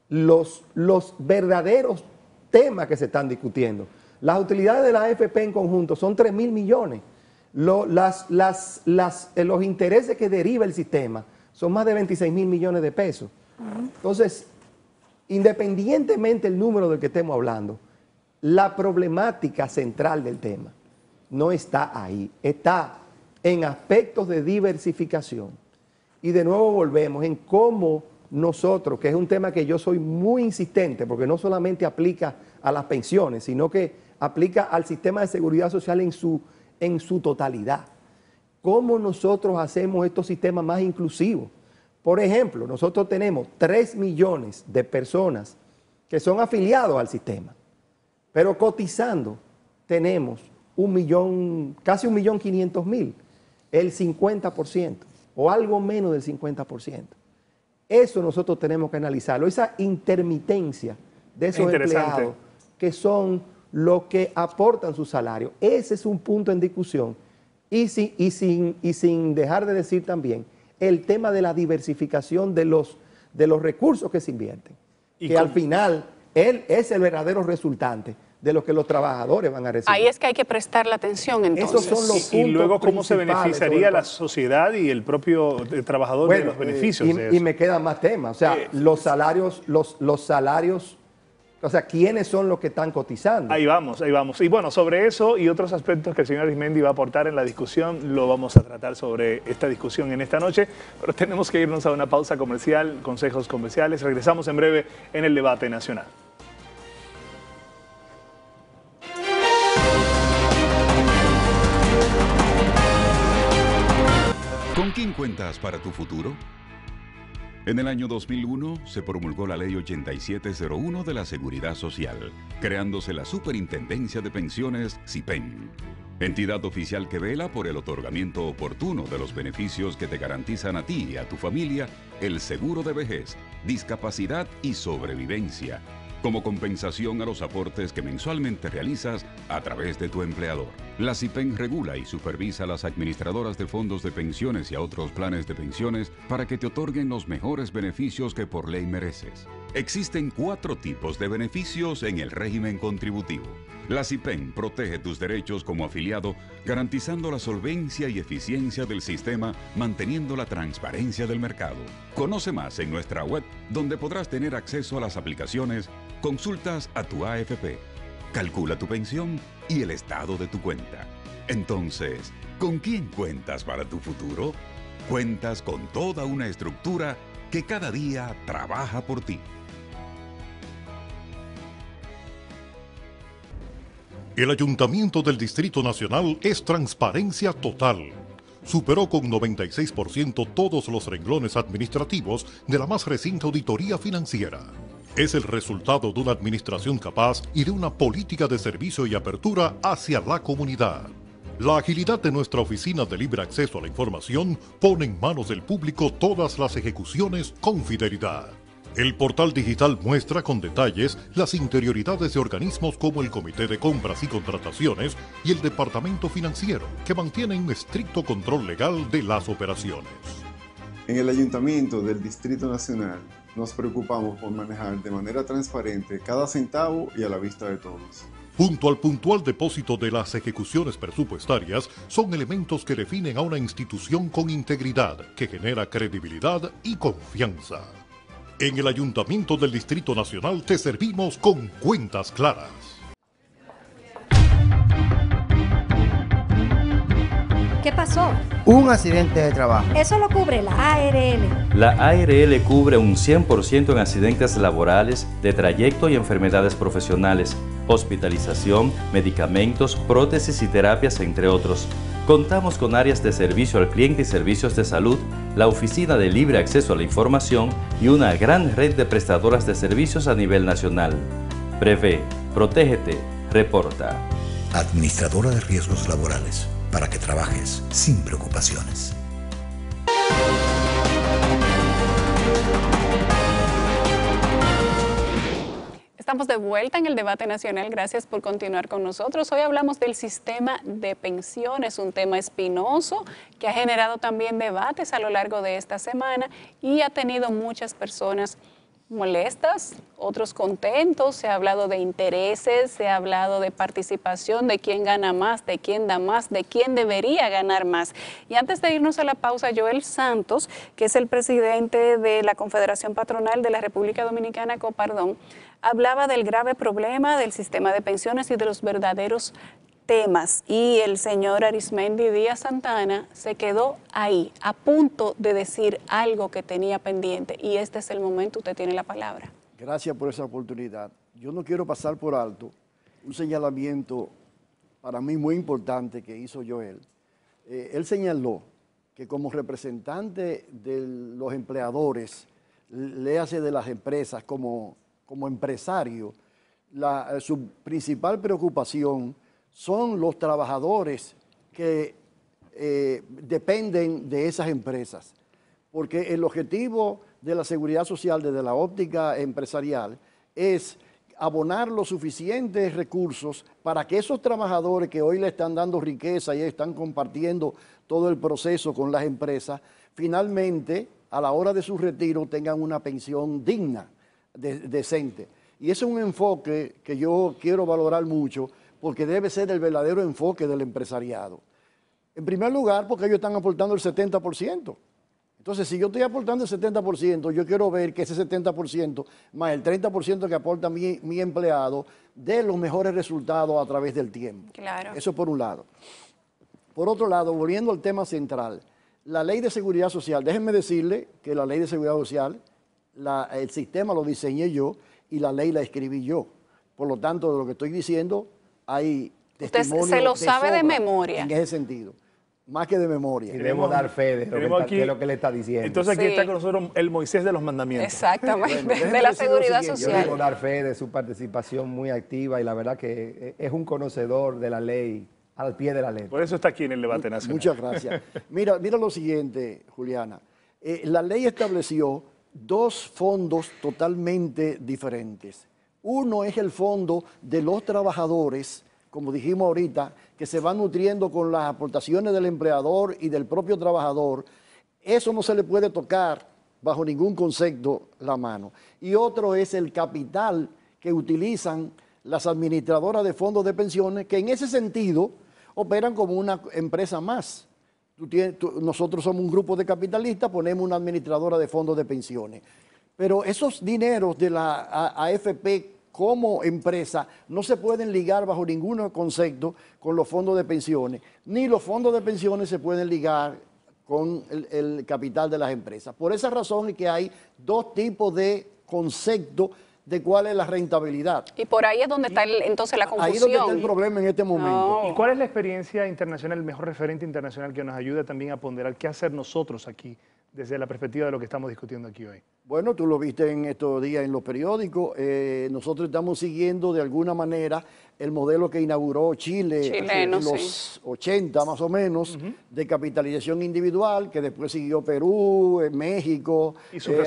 los verdaderos temas que se están discutiendo. Las utilidades de la AFP en conjunto son 3.000 millones. Los intereses que deriva el sistema son más de 26.000 millones de pesos. Entonces, independientemente del número del que estemos hablando, la problemática central del tema no está ahí. Está en aspectos de diversificación. Y de nuevo volvemos en cómo nosotros, que es un tema que yo soy muy insistente, porque no solamente aplica a las pensiones, sino que aplica al sistema de seguridad social en su totalidad. ¿Cómo nosotros hacemos estos sistemas más inclusivos? Por ejemplo, nosotros tenemos 3 millones de personas que son afiliados al sistema, pero cotizando tenemos casi 1.500.000, el 50%, o algo menos del 50%. Eso nosotros tenemos que analizarlo, esa intermitencia de esos empleados que son los que aportan su salario. Ese es un punto en discusión. Y sin dejar de decir también el tema de la diversificación de los recursos que se invierten, que al final él es el verdadero resultante de lo que los trabajadores van a recibir. Ahí es que hay que prestar la atención, entonces. Esos son los puntos y luego cómo se beneficiaría la todo. sociedad y el propio trabajador de los beneficios de eso. Y me quedan más temas, o sea, los salarios, o sea, ¿quiénes son los que están cotizando? Ahí vamos, ahí vamos. Y bueno, sobre eso y otros aspectos que el señor Arismendi va a aportar en la discusión, lo vamos a tratar sobre esta discusión en esta noche, pero tenemos que irnos a una pausa comercial, consejos comerciales. Regresamos en breve en el debate nacional. ¿Con quién cuentas para tu futuro? En el año 2001 se promulgó la Ley 8701 de la Seguridad Social, creándose la Superintendencia de Pensiones SIPEN, entidad oficial que vela por el otorgamiento oportuno de los beneficios que te garantizan a ti y a tu familia el seguro de vejez, discapacidad y sobrevivencia, como compensación a los aportes que mensualmente realizas a través de tu empleador. La SIPEN regula y supervisa a las administradoras de fondos de pensiones y a otros planes de pensiones para que te otorguen los mejores beneficios que por ley mereces. Existen 4 tipos de beneficios en el régimen contributivo. La SIPEN protege tus derechos como afiliado, garantizando la solvencia y eficiencia del sistema, manteniendo la transparencia del mercado. Conoce más en nuestra web, donde podrás tener acceso a las aplicaciones, consultas a tu AFP, calcula tu pensión y el estado de tu cuenta. Entonces, ¿con quién cuentas para tu futuro? Cuentas con toda una estructura que cada día trabaja por ti. El Ayuntamiento del Distrito Nacional es transparencia total. Superó con 96% todos los renglones administrativos de la más reciente auditoría financiera. Es el resultado de una administración capaz y de una política de servicio y apertura hacia la comunidad. La agilidad de nuestra oficina de libre acceso a la información pone en manos del público todas las ejecuciones con fidelidad. El portal digital muestra con detalles las interioridades de organismos como el Comité de Compras y Contrataciones y el Departamento Financiero, que mantienen un estricto control legal de las operaciones. En el Ayuntamiento del Distrito Nacional nos preocupamos por manejar de manera transparente cada centavo y a la vista de todos. Junto al puntual depósito de las ejecuciones presupuestarias, son elementos que definen a una institución con integridad, que genera credibilidad y confianza. En el Ayuntamiento del Distrito Nacional te servimos con cuentas claras. ¿Qué pasó? Un accidente de trabajo. Eso lo cubre la ARL. La ARL cubre un 100% en accidentes laborales, de trayecto y enfermedades profesionales, hospitalización, medicamentos, prótesis y terapias, entre otros. Contamos con áreas de servicio al cliente y servicios de salud, la oficina de libre acceso a la información y una gran red de prestadoras de servicios a nivel nacional. Prevé, protégete, reporta. Administradora de riesgos laborales, para que trabajes sin preocupaciones. Estamos de vuelta en el debate nacional. Gracias por continuar con nosotros. Hoy hablamos del sistema de pensiones, un tema espinoso que ha generado también debates a lo largo de esta semana y ha tenido muchas personas molestas, otros contentos. Se ha hablado de intereses, se ha hablado de participación, de quién gana más, de quién da más, de quién debería ganar más. Y antes de irnos a la pausa, Joel Santos, que es el presidente de la Confederación Patronal de la República Dominicana, Copardón, hablaba del grave problema del sistema de pensiones y de los verdaderos temas y el señor Arismendi Díaz Santana se quedó ahí, a punto de decir algo que tenía pendiente, y este es el momento, usted tiene la palabra. Gracias por esa oportunidad. Yo no quiero pasar por alto un señalamiento para mí muy importante que hizo Joel. Él señaló que como representante de los empleadores, léase de las empresas, como empresario, su principal preocupación son los trabajadores que dependen de esas empresas. Porque el objetivo de la seguridad social desde la óptica empresarial es abonar los suficientes recursos para que esos trabajadores que hoy le están dando riqueza y están compartiendo todo el proceso con las empresas, finalmente a la hora de su retiro tengan una pensión digna, decente. Y ese es un enfoque que yo quiero valorar mucho porque debe ser el verdadero enfoque del empresariado. En primer lugar, porque ellos están aportando el 70%. Entonces, si yo estoy aportando el 70%, yo quiero ver que ese 70% más el 30% que aporta mi empleado dé los mejores resultados a través del tiempo. Claro. Eso por un lado. Por otro lado, volviendo al tema central, la Ley de Seguridad Social, déjenme decirle que la Ley de Seguridad Social, el sistema lo diseñé yo y la ley la escribí yo. Por lo tanto, de lo que estoy diciendo, hay testimonio. Usted se lo sabe de memoria. En ese sentido. Más que de memoria. Y debemos dar fe de lo que le está diciendo. Entonces aquí está con nosotros el Moisés de los mandamientos. Exactamente, bueno, de la seguridad social. Yo debo dar fe de su participación muy activa y la verdad que es un conocedor de la ley, al pie de la ley. Por eso está aquí en el debate nacional. Muchas gracias. Mira lo siguiente, Juliana. La ley estableció dos fondos totalmente diferentes. Uno es el fondo de los trabajadores, como dijimos ahorita, que se van nutriendo con las aportaciones del empleador y del propio trabajador. Eso no se le puede tocar bajo ningún concepto la mano. Y otro es el capital que utilizan las administradoras de fondos de pensiones, que en ese sentido operan como una empresa más. Nosotros somos un grupo de capitalistas, ponemos una administradora de fondos de pensiones. Pero esos dineros de la AFP como empresa no se pueden ligar bajo ningún concepto con los fondos de pensiones, ni los fondos de pensiones se pueden ligar con el capital de las empresas. Por esa razón es que hay dos tipos de conceptos de cuál es la rentabilidad. Y por ahí es donde está entonces la confusión. Ahí es donde está el problema en este momento. No. ¿Y cuál es la experiencia internacional, el mejor referente internacional que nos ayuda también a ponderar qué hacer nosotros aquí, desde la perspectiva de lo que estamos discutiendo aquí hoy? Bueno, tú lo viste en estos días en los periódicos. Nosotros estamos siguiendo de alguna manera el modelo que inauguró Chile en los 80 más o menos, de capitalización individual, que después siguió Perú, México,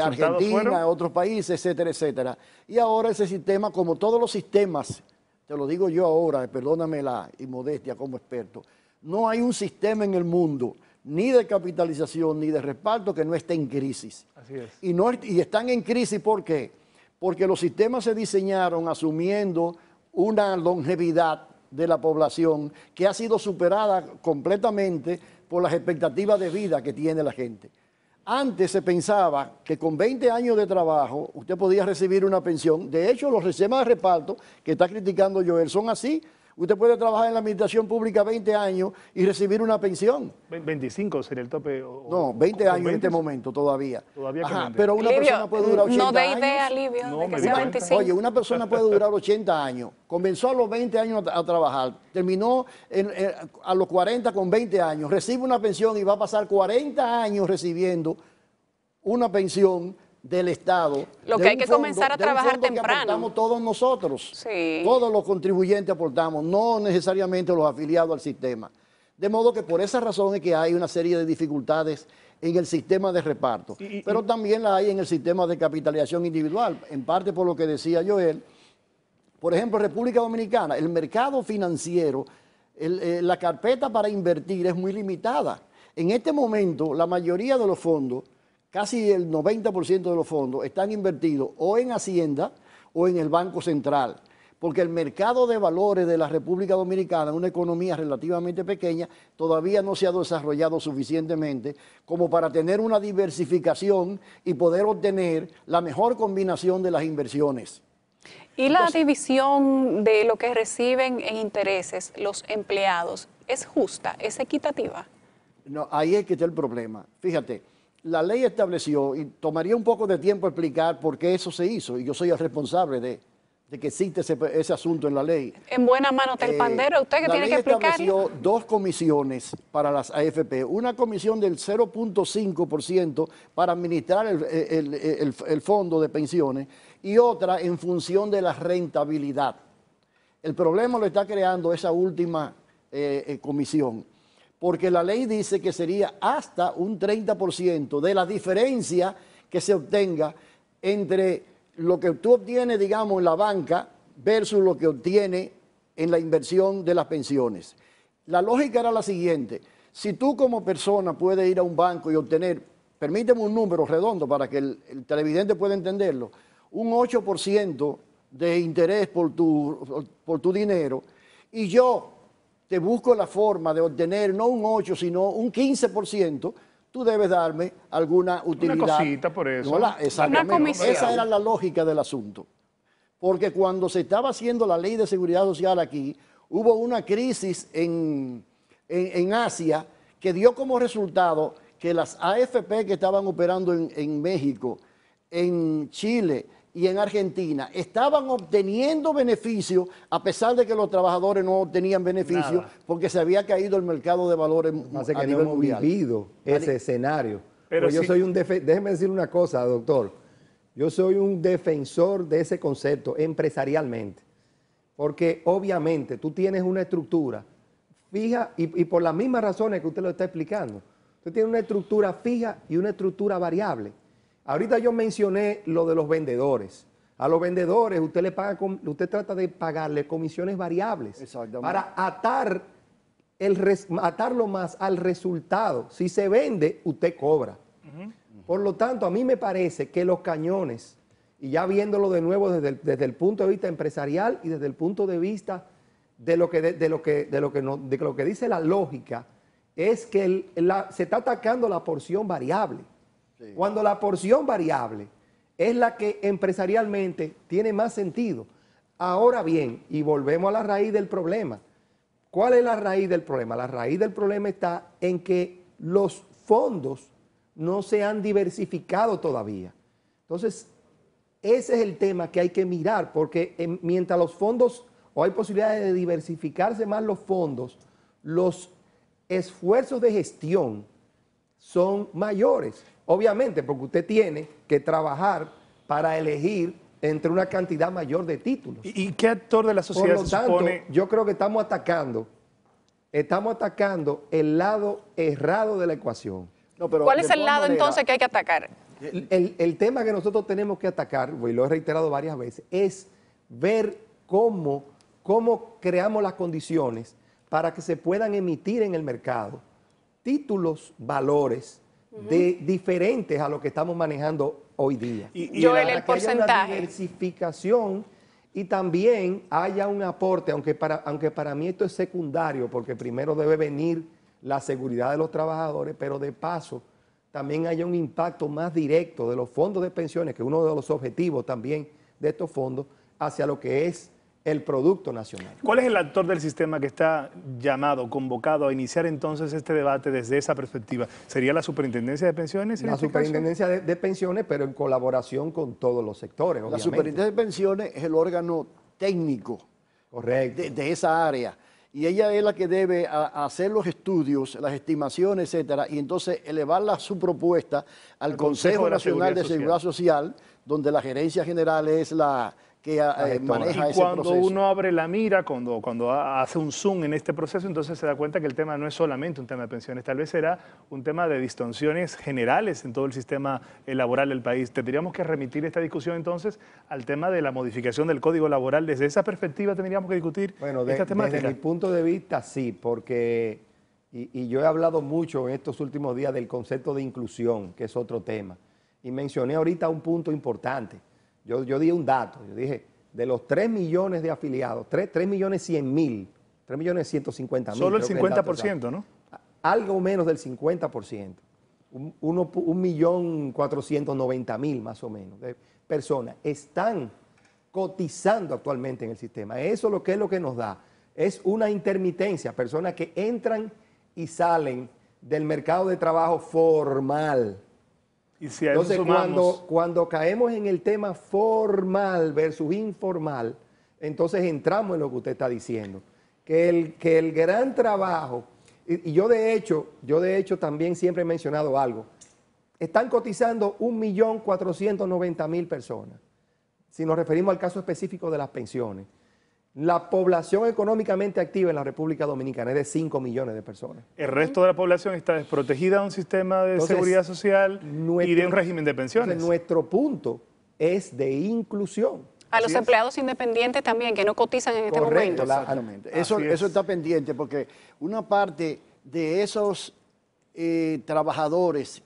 Argentina, otros países, etcétera, etcétera. Y ahora ese sistema, como todos los sistemas, te lo digo yo ahora, perdóname la inmodestia como experto, no hay un sistema en el mundo ni de capitalización ni de respaldo que no esté en crisis. Así es. Y están en crisis, ¿por qué? Porque los sistemas se diseñaron asumiendo una longevidad de la población que ha sido superada completamente por las expectativas de vida que tiene la gente. Antes se pensaba que con 20 años de trabajo usted podía recibir una pensión. De hecho, los sistemas de reparto que está criticando Joel son así. Usted puede trabajar en la administración pública 20 años y recibir una pensión. 25 sería el tope. No, 20 años 20? En este momento todavía. Todavía pero una persona puede durar 80 años. No de idea, Livio, de que sea 25. Oye, una persona puede durar 80 años. Comenzó a los 20 años a trabajar. Terminó a los 40 con 20 años. Recibe una pensión y va a pasar 40 años recibiendo una pensión del Estado. Lo que hay que comenzar a trabajar temprano. Que aportamos todos nosotros. Sí. Todos los contribuyentes aportamos, no necesariamente los afiliados al sistema. De modo que por esa razón es que hay una serie de dificultades en el sistema de reparto. Pero también la hay en el sistema de capitalización individual, en parte por lo que decía Joel. Por ejemplo, República Dominicana, el mercado financiero, la carpeta para invertir es muy limitada. En este momento, la mayoría de los fondos, casi el 90% de los fondos están invertidos o en Hacienda o en el Banco Central, porque el mercado de valores de la República Dominicana, una economía relativamente pequeña, todavía no se ha desarrollado suficientemente como para tener una diversificación y poder obtener la mejor combinación de las inversiones. ¿Y la división de lo que reciben en intereses los empleados es justa, es equitativa? No, ahí es que está el problema. Fíjate, la ley estableció, y tomaría un poco de tiempo explicar por qué eso se hizo, y yo soy el responsable de que existe ese asunto en la ley. En buena mano está el pandero, usted que tiene que explicar. La ley estableció dos comisiones para las AFP, una comisión del 0.5% para administrar el fondo de pensiones y otra en función de la rentabilidad. El problema lo está creando esa última comisión, porque la ley dice que sería hasta un 30% de la diferencia que se obtenga entre lo que tú obtienes, digamos, en la banca versus lo que obtiene en la inversión de las pensiones. La lógica era la siguiente: si tú como persona puedes ir a un banco y obtener, permíteme un número redondo para que el televidente pueda entenderlo, un 8% de interés por tu dinero, y yo te busco la forma de obtener no un 8, sino un 15%, tú debes darme alguna utilidad. Una cosita por eso. Exactamente. Esa era la lógica del asunto. Porque cuando se estaba haciendo la ley de seguridad social aquí, hubo una crisis en Asia que dio como resultado que las AFP que estaban operando en México, en Chile y en Argentina estaban obteniendo beneficios a pesar de que los trabajadores no obtenían beneficios porque se había caído el mercado de valores a nivel mundial. Vivido ese escenario. Pero yo soy déjeme decir una cosa, doctor. Yo soy un defensor de ese concepto empresarialmente, porque obviamente tú tienes una estructura fija y por las mismas razones que usted lo está explicando. Usted tiene una estructura fija y una estructura variable. Ahorita yo mencioné lo de los vendedores. A los vendedores usted trata de pagarle comisiones variables para atarlo más al resultado. Si se vende, usted cobra. Por lo tanto, a mí me parece que los cañones, y ya viéndolo de nuevo desde el punto de vista empresarial y desde el punto de vista de lo que dice la lógica, es que se está atacando la porción variable. Sí. Cuando la porción variable es la que empresarialmente tiene más sentido. Ahora bien, y volvemos a la raíz del problema. ¿Cuál es la raíz del problema? La raíz del problema está en que los fondos no se han diversificado todavía. Entonces, ese es el tema que hay que mirar, porque mientras los fondos, o hay posibilidades de diversificarse más los fondos, los esfuerzos de gestión son mayores. Obviamente, porque usted tiene que trabajar para elegir entre una cantidad mayor de títulos. ¿Y qué actor de la sociedad se supone? Yo creo que estamos atacando el lado errado de la ecuación. No, pero ¿cuál es el lado entonces que hay que atacar? El tema que nosotros tenemos que atacar, y lo he reiterado varias veces, es ver cómo creamos las condiciones para que se puedan emitir en el mercado títulos, valores, diferentes a lo que estamos manejando hoy día. Joel, el porcentaje. Haya una diversificación y también haya un aporte, aunque para mí esto es secundario, porque primero debe venir la seguridad de los trabajadores, pero de paso también haya un impacto más directo de los fondos de pensiones, que es uno de los objetivos también de estos fondos, hacia lo que es el Producto Nacional. ¿Cuál es el actor del sistema que está llamado, convocado a iniciar entonces este debate desde esa perspectiva? ¿Sería la Superintendencia de Pensiones? La Superintendencia de Pensiones, pero en colaboración con todos los sectores, obviamente. La Superintendencia de Pensiones es el órgano técnico de esa área. Y ella es la que debe hacer los estudios, las estimaciones, etcétera, y entonces elevarla su propuesta al Consejo Nacional de Seguridad Social, donde la gerencia general es la que maneja ese proceso. Cuando uno abre la mira, cuando hace un zoom en este proceso, entonces se da cuenta que el tema no es solamente un tema de pensiones, tal vez será un tema de distorsiones generales en todo el sistema laboral del país. Tendríamos que remitir esta discusión entonces al tema de la modificación del Código Laboral. Desde esa perspectiva tendríamos que discutir esta temática. Desde mi punto de vista sí, porque, y yo he hablado mucho en estos últimos días del concepto de inclusión, que es otro tema, y mencioné ahorita un punto importante. Yo di un dato, yo dije, de los 3 millones de afiliados, 3.100.000, 3.150.000. Solo el 50%, ¿no? Algo menos del 50%. 1.490.000 más o menos de personas están cotizando actualmente en el sistema. Eso es lo que nos da. Es una intermitencia, personas que entran y salen del mercado de trabajo formal. Y si a eso entonces, sumamos... cuando caemos en el tema formal versus informal, entonces entramos en lo que usted está diciendo. Que el gran trabajo, y yo de hecho también siempre he mencionado algo, están cotizando 1.490.000 personas. Si nos referimos al caso específico de las pensiones, la población económicamente activa en la República Dominicana es de 5 millones de personas. El resto de la población está desprotegida de un sistema de seguridad social y de un régimen de pensiones. Entonces, nuestro punto es de inclusión. A los empleados independientes también, que no cotizan en este momento. Exactamente. Eso está pendiente porque una parte de esos trabajadores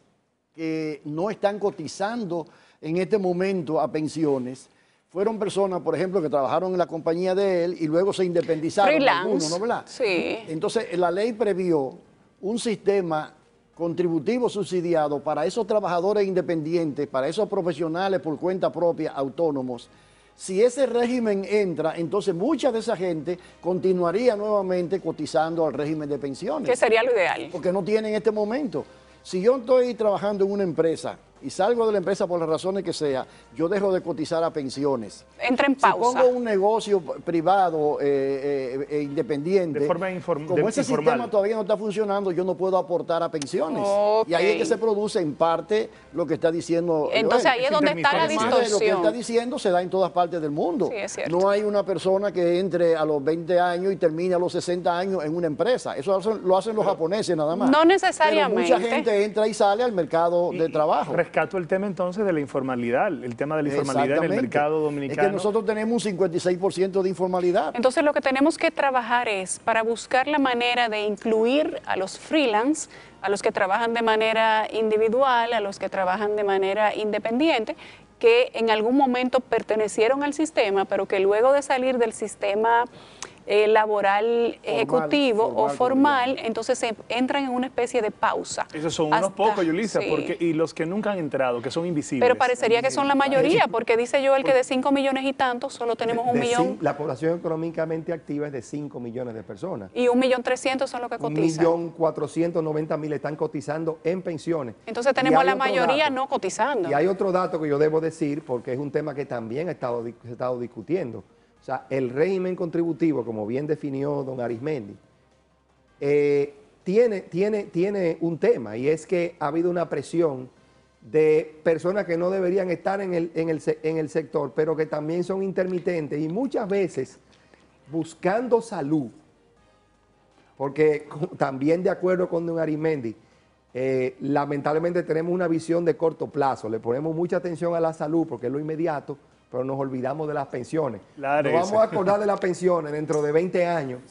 que no están cotizando en este momento a pensiones fueron personas, por ejemplo, que trabajaron en la compañía de él y luego se independizaron. Algunos, ¿no, verdad? Sí. Entonces, la ley previó un sistema contributivo subsidiado para esos trabajadores independientes, para esos profesionales por cuenta propia, autónomos. Si ese régimen entra, entonces mucha de esa gente continuaría nuevamente cotizando al régimen de pensiones. Que sería lo ideal. Porque no tiene en este momento. Si yo estoy trabajando en una empresa y salgo de la empresa por las razones que sea, yo dejo de cotizar a pensiones. Entra en pausa. Si pongo un negocio privado independiente, de forma como ese sistema todavía no está funcionando, yo no puedo aportar a pensiones. Y ahí es que se produce en parte lo que está diciendo. Entonces ahí es donde está la distorsión. Lo que está diciendo se da en todas partes del mundo. Sí, es cierto. No hay una persona que entre a los 20 años y termine a los 60 años en una empresa. Eso lo hacen los japoneses nada más. No necesariamente. Pero mucha gente entra y sale al mercado de trabajo. Rescato el tema entonces de la informalidad, el tema de la informalidad en el mercado dominicano. Es que nosotros tenemos un 56% de informalidad. Entonces lo que tenemos que trabajar es para buscar la manera de incluir a los freelance, a los que trabajan de manera individual, a los que trabajan de manera independiente, que en algún momento pertenecieron al sistema, pero que luego de salir del sistema laboral ejecutivo o formal, entonces se entran en una especie de pausa. Esos son unos pocos, Yulisa, y los que nunca han entrado, que son invisibles. Pero parecería que son la mayoría, porque dice Joel que de 5 millones y tantos solo tenemos 1 millón. La población económicamente activa es de 5 millones de personas. Y 1.300.000 son los que cotizan. 1.490.000 están cotizando en pensiones. Entonces tenemos a la mayoría no cotizando. Y hay otro dato que yo debo decir, porque es un tema que también se ha estado discutiendo. O sea, el régimen contributivo, como bien definió don Arismendi, tiene un tema, y es que ha habido una presión de personas que no deberían estar en el sector, pero que también son intermitentes y muchas veces buscando salud, porque también de acuerdo con don Arismendi, lamentablemente tenemos una visión de corto plazo, le ponemos mucha atención a la salud porque es lo inmediato, pero nos olvidamos de las pensiones. Nos vamos a acordar de las pensiones dentro de 20 años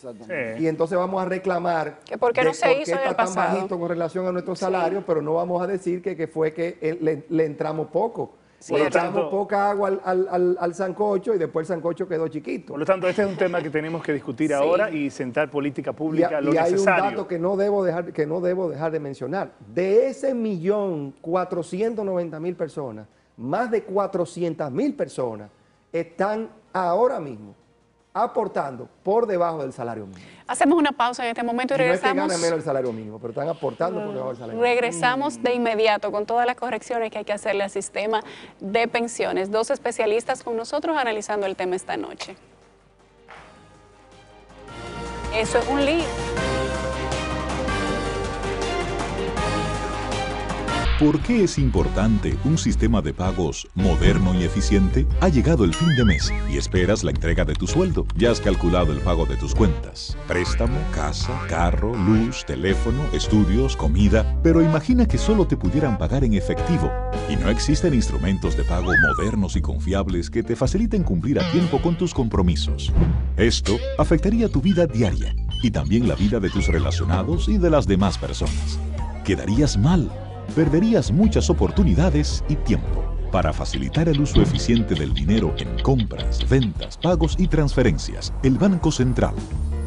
y entonces vamos a reclamar que por qué no se hizo en el pasado. Tan bajito con relación a nuestros salarios, pero no vamos a decir que fue que le entramos poco. Le echamos poca agua al sancocho y después el sancocho quedó chiquito. Por lo tanto, este es un tema que tenemos que discutir ahora y sentar política pública lo necesario. Y hay un dato que no debo dejar de mencionar. De ese 1.490.000 personas, más de 400.000 personas están ahora mismo aportando por debajo del salario mínimo. Hacemos una pausa en este momento y regresamos. No es que ganen menos el salario mínimo, pero están aportando por debajo del salario mínimo. Regresamos de inmediato con todas las correcciones que hay que hacerle al sistema de pensiones. 2 especialistas con nosotros analizando el tema esta noche. Eso es un lío. ¿Por qué es importante un sistema de pagos moderno y eficiente? Ha llegado el fin de mes y esperas la entrega de tu sueldo. Ya has calculado el pago de tus cuentas. Préstamo, casa, carro, luz, teléfono, estudios, comida. Pero imagina que solo te pudieran pagar en efectivo y no existen instrumentos de pago modernos y confiables que te faciliten cumplir a tiempo con tus compromisos. Esto afectaría tu vida diaria y también la vida de tus relacionados y de las demás personas. Quedarías mal. Perderías muchas oportunidades y tiempo. Para facilitar el uso eficiente del dinero en compras, ventas, pagos y transferencias, el Banco Central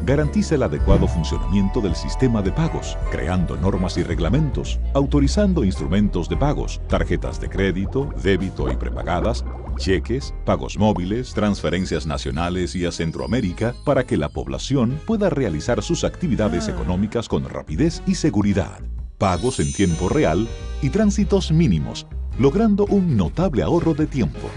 garantiza el adecuado funcionamiento del sistema de pagos, creando normas y reglamentos, autorizando instrumentos de pagos, tarjetas de crédito, débito y prepagadas, cheques, pagos móviles, transferencias nacionales y a Centroamérica para que la población pueda realizar sus actividades económicas con rapidez y seguridad, pagos en tiempo real y tránsitos mínimos, logrando un notable ahorro de tiempo,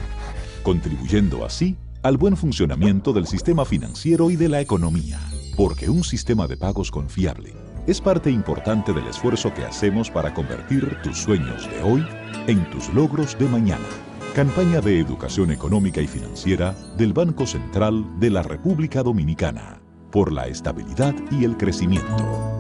contribuyendo así al buen funcionamiento del sistema financiero y de la economía, porque un sistema de pagos confiable es parte importante del esfuerzo que hacemos para convertir tus sueños de hoy en tus logros de mañana. Campaña de Educación Económica y Financiera del Banco Central de la República Dominicana, por la estabilidad y el crecimiento.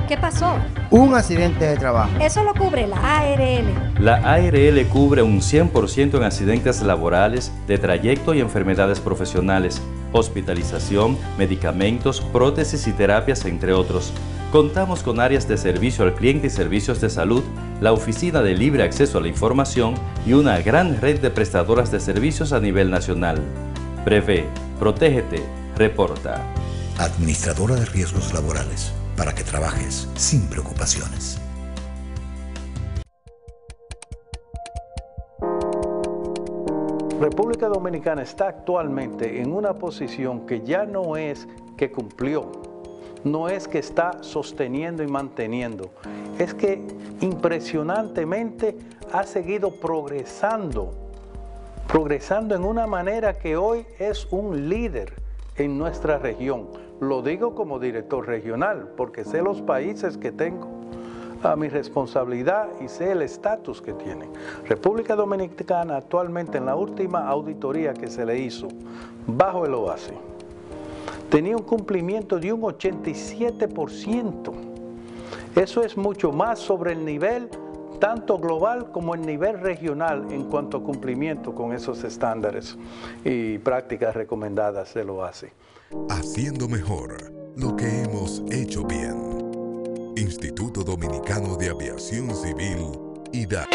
¿Qué pasó? Un accidente de trabajo. Eso lo cubre la ARL. La ARL cubre un 100% en accidentes laborales, de trayecto y enfermedades profesionales, hospitalización, medicamentos, prótesis y terapias, entre otros. Contamos con áreas de servicio al cliente y servicios de salud, la oficina de libre acceso a la información y una gran red de prestadoras de servicios a nivel nacional. Prevé, protégete, reporta. Administradora de riesgos laborales, para que trabajes sin preocupaciones. República Dominicana está actualmente en una posición que ya no es que cumplió, no es que está sosteniendo y manteniendo, es que impresionantemente ha seguido progresando en una manera que hoy es un líder en nuestra región. Lo digo como director regional, porque sé los países que tengo a mi responsabilidad y sé el estatus que tienen. República Dominicana actualmente, en la última auditoría que se le hizo bajo el OASI, tenía un cumplimiento de un 87%. Eso es mucho más sobre el nivel tanto global como el nivel regional en cuanto a cumplimiento con esos estándares y prácticas recomendadas del OASI. Haciendo mejor lo que hemos hecho bien. Instituto Dominicano de Aviación Civil, IDA.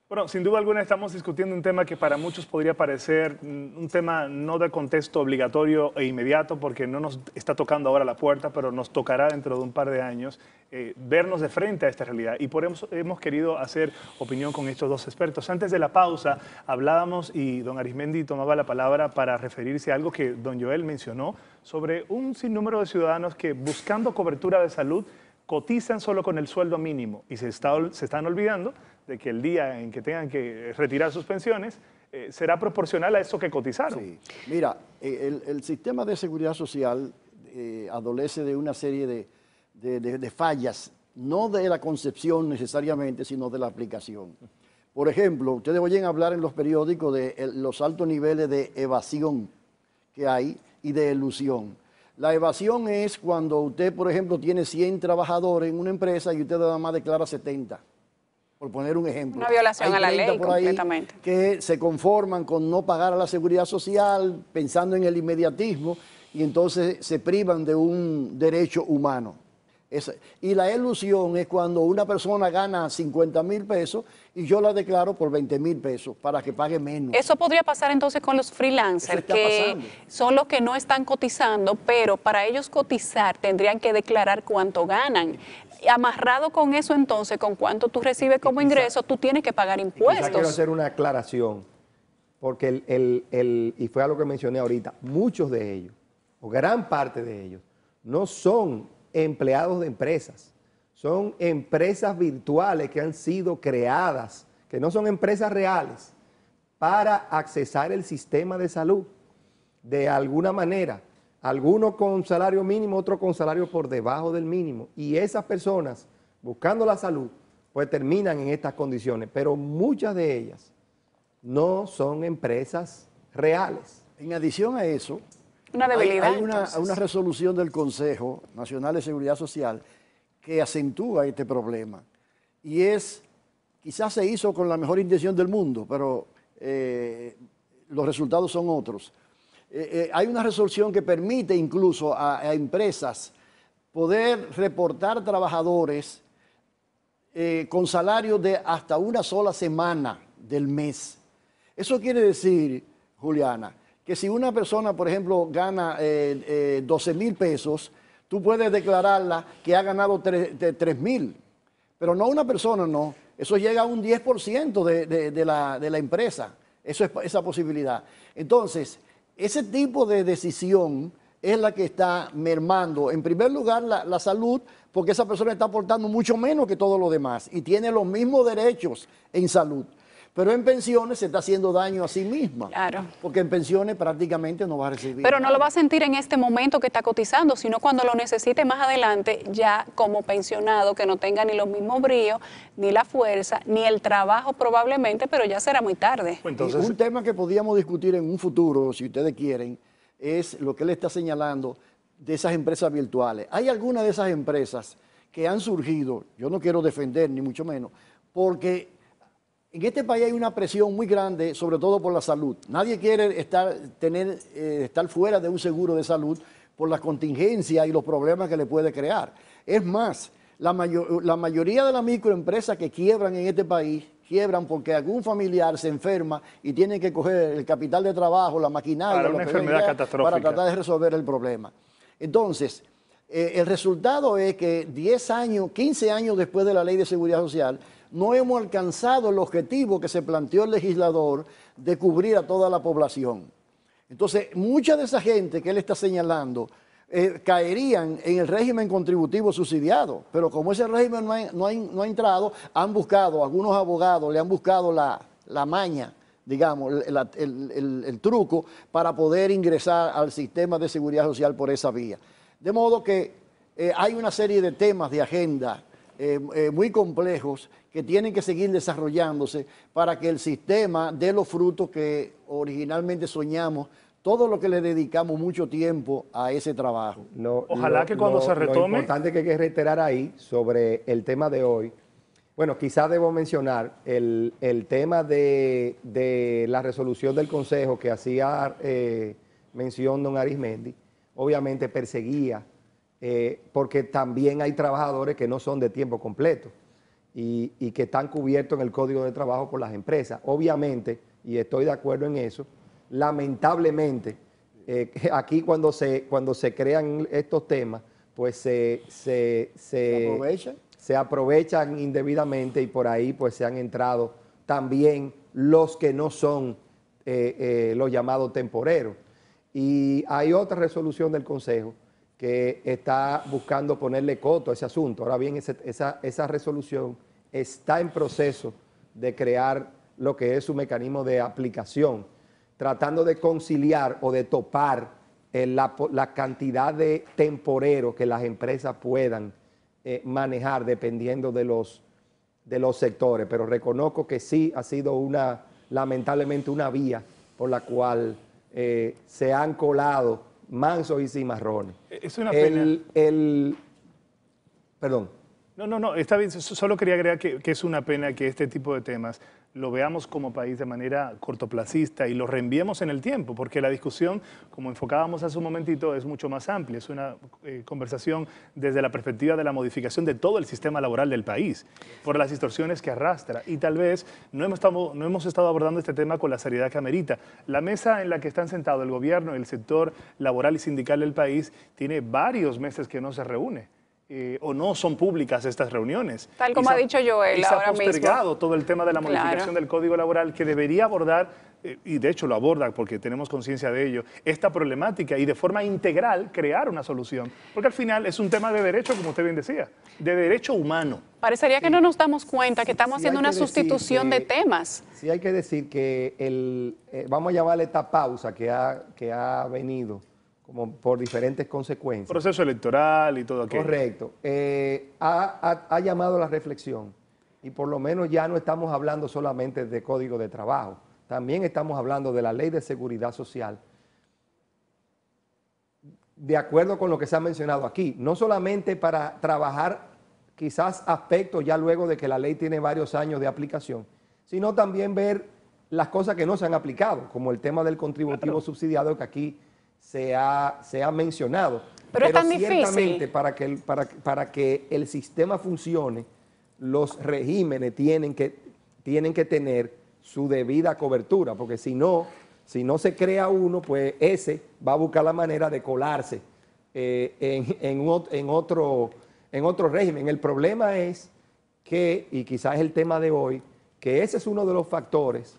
Bueno, sin duda alguna estamos discutiendo un tema que para muchos podría parecer un tema no de contexto obligatorio e inmediato, porque no nos está tocando ahora la puerta, pero nos tocará dentro de un par de años vernos de frente a esta realidad. Y por eso hemos querido hacer opinión con estos dos expertos. Antes de la pausa hablábamos y don Arismendi tomaba la palabra para referirse a algo que don Joel mencionó sobre un sinnúmero de ciudadanos que buscando cobertura de salud cotizan solo con el sueldo mínimo y se están olvidando de que el día en que tengan que retirar sus pensiones será proporcional a eso que cotizaron. Sí. Mira, el sistema de seguridad social adolece de una serie de fallas, no de la concepción necesariamente, sino de la aplicación. Por ejemplo, ustedes oyen hablar en los periódicos de los altos niveles de evasión que hay y de elusión. La evasión es cuando usted, por ejemplo, tiene 100 trabajadores en una empresa y usted nada más declara 70. Por poner un ejemplo. Una violación a la ley por ahí completamente. Que se conforman con no pagar a la seguridad social pensando en el inmediatismo y entonces se privan de un derecho humano. Y la elusión es cuando una persona gana 50,000 pesos y yo la declaro por 20,000 pesos para que pague menos. Eso podría pasar entonces con los freelancers, que son los que no están cotizando, pero para ellos cotizar tendrían que declarar cuánto ganan. Amarrado con eso entonces, con cuánto tú recibes como ingreso, tú tienes que pagar impuestos. Quiero hacer una aclaración, porque y fue algo que mencioné ahorita, muchos de ellos, o gran parte de ellos, no son empleados de empresas, son empresas virtuales que han sido creadas, que no son empresas reales, para accesar el sistema de salud de alguna manera. Algunos con salario mínimo, otros con salario por debajo del mínimo. Y esas personas, buscando la salud, pues terminan en estas condiciones. Pero muchas de ellas no son empresas reales. En adición a eso, una debilidad, hay una resolución del Consejo Nacional de Seguridad Social que acentúa este problema. Y quizás se hizo con la mejor intención del mundo, pero los resultados son otros. Hay una resolución que permite incluso a empresas poder reportar trabajadores con salario de hasta una sola semana del mes. Eso quiere decir, Juliana, que si una persona, por ejemplo, gana 12,000 pesos, tú puedes declararla que ha ganado 3,000, pero no una persona, no. Eso llega a un 10% de la empresa, esa posibilidad. Entonces, ese tipo de decisión es la que está mermando, en primer lugar, la salud, porque esa persona está aportando mucho menos que todos los demás y tiene los mismos derechos en salud. Pero en pensiones se está haciendo daño a sí misma. Claro. Porque en pensiones prácticamente no va a recibir Pero no nada. lo va a sentir en este momento que está cotizando, sino cuando lo necesite más adelante, ya como pensionado, que no tenga ni los mismos bríos, ni la fuerza, ni el trabajo probablemente, pero ya será muy tarde. Entonces, un tema que podríamos discutir en un futuro, si ustedes quieren, es lo que él está señalando de esas empresas virtuales. Hay algunas de esas empresas que han surgido, yo no quiero defender ni mucho menos, porque en este país hay una presión muy grande, sobre todo por la salud. Nadie quiere estar fuera de un seguro de salud por la contingencia y los problemas que le puede crear. Es más, la mayoría de las microempresas que quiebran en este país, quiebran porque algún familiar se enferma y tienen que coger el capital de trabajo, la maquinaria, para una enfermedad catastrófica, para tratar de resolver el problema. Entonces, el resultado es que 10 años, 15 años después de la Ley de Seguridad Social, no hemos alcanzado el objetivo que se planteó el legislador de cubrir a toda la población. Entonces, mucha de esa gente que él está señalando caerían en el régimen contributivo subsidiado, pero como ese régimen no ha entrado, han buscado, algunos abogados le han buscado la maña, digamos, el truco para poder ingresar al sistema de seguridad social por esa vía. De modo que hay una serie de temas de agenda muy complejos que tienen que seguir desarrollándose para que el sistema dé los frutos que originalmente soñamos, todo lo que le dedicamos mucho tiempo a ese trabajo. Ojalá que cuando se retome... Lo importante que hay que reiterar ahí sobre el tema de hoy, bueno, quizás debo mencionar el tema de la resolución del Consejo que hacía mención don Arismendi, obviamente perseguía, porque también hay trabajadores que no son de tiempo completo y que están cubiertos en el Código de Trabajo por las empresas. Obviamente, y estoy de acuerdo en eso, lamentablemente, aquí cuando se crean estos temas, pues se aprovechan indebidamente y por ahí pues se han entrado también los que no son los llamados temporeros. Y hay otra resolución del Consejo que está buscando ponerle coto a ese asunto. Ahora bien, esa resolución está en proceso de crear lo que es su mecanismo de aplicación, tratando de conciliar o de topar la cantidad de temporeros que las empresas puedan manejar dependiendo de los sectores. Pero reconozco que sí ha sido lamentablemente una vía por la cual se han colado mansos y cimarrones. Es una pena. Perdón. No, está bien. Solo quería agregar que es una pena que este tipo de temas lo veamos como país de manera cortoplacista y lo reenviemos en el tiempo, porque la discusión, como enfocábamos hace un momentito, es mucho más amplia. Es una conversación desde la perspectiva de la modificación de todo el sistema laboral del país, por las distorsiones que arrastra. Y tal vez no hemos estado abordando este tema con la seriedad que amerita. La mesa en la que están sentados el gobierno y el sector laboral y sindical del país tiene varios meses que no se reúne. O no son públicas estas reuniones. Tal como ha dicho Joel ahora mismo. Y se ha postergado todo el tema de la modificación del Código Laboral que debería abordar, y de hecho lo aborda porque tenemos conciencia de ello, esta problemática y de forma integral crear una solución. Porque al final es un tema de derecho, como usted bien decía, de derecho humano. Parecería que no nos damos cuenta que estamos haciendo una sustitución de temas. Sí hay que decir que vamos a llamarle esta pausa que ha venido como por diferentes consecuencias. Proceso electoral y todo aquello. Correcto. Ha llamado a la reflexión y por lo menos ya no estamos hablando solamente de Código de Trabajo, también estamos hablando de la Ley de Seguridad Social, de acuerdo con lo que se ha mencionado aquí, no solamente para trabajar quizás aspectos ya luego de que la ley tiene varios años de aplicación, sino también ver las cosas que no se han aplicado, como el tema del contributivo subsidiado que aquí se ha mencionado. Pero es tan ciertamente difícil. para que el sistema funcione, los regímenes tienen que tener su debida cobertura, porque si no, Si no se crea uno, pues ese va a buscar la manera de colarse en otro régimen. El problema es que, y quizás es el tema de hoy, que ese es uno de los factores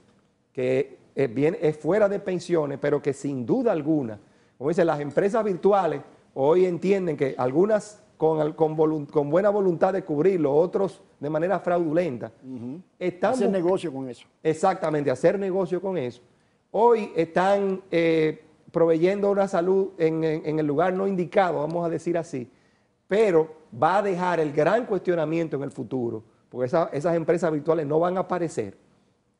que es fuera de pensiones, pero que sin duda alguna, como dicen, las empresas virtuales hoy entienden que algunas con buena voluntad de cubrirlo, otros de manera fraudulenta. Hacer negocio con eso. Exactamente, hacer negocio con eso. Hoy están proveyendo una salud en el lugar no indicado, vamos a decir así, pero va a dejar el gran cuestionamiento en el futuro, porque esas empresas virtuales no van a aparecer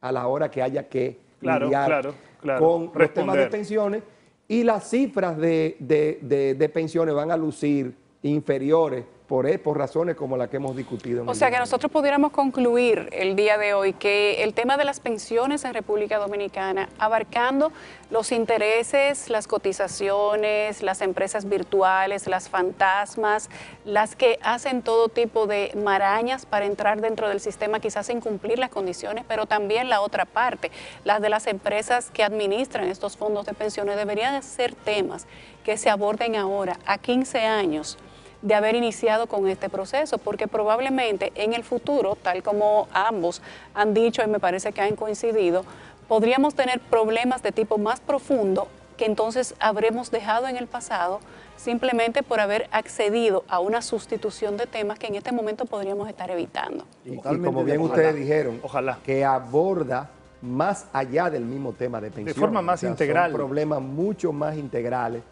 a la hora que haya que lidiar con los temas de pensiones, y las cifras de pensiones van a lucir inferiores por razones como las que hemos discutido. O sea, que nosotros pudiéramos concluir el día de hoy que el tema de las pensiones en República Dominicana, abarcando los intereses, las cotizaciones, las empresas virtuales, las fantasmas, las que hacen todo tipo de marañas para entrar dentro del sistema, quizás sin cumplir las condiciones, pero también la otra parte, las de las empresas que administran estos fondos de pensiones, deberían ser temas que se aborden ahora, a 15 años de haber iniciado con este proceso, porque probablemente en el futuro, tal como ambos han dicho y me parece que han coincidido, podríamos tener problemas de tipo más profundo que entonces habremos dejado en el pasado simplemente por haber accedido a una sustitución de temas que en este momento podríamos estar evitando. Y como bien ustedes dijeron, que aborda más allá del mismo tema de pensiones. De forma más integral. Son problemas mucho más integrales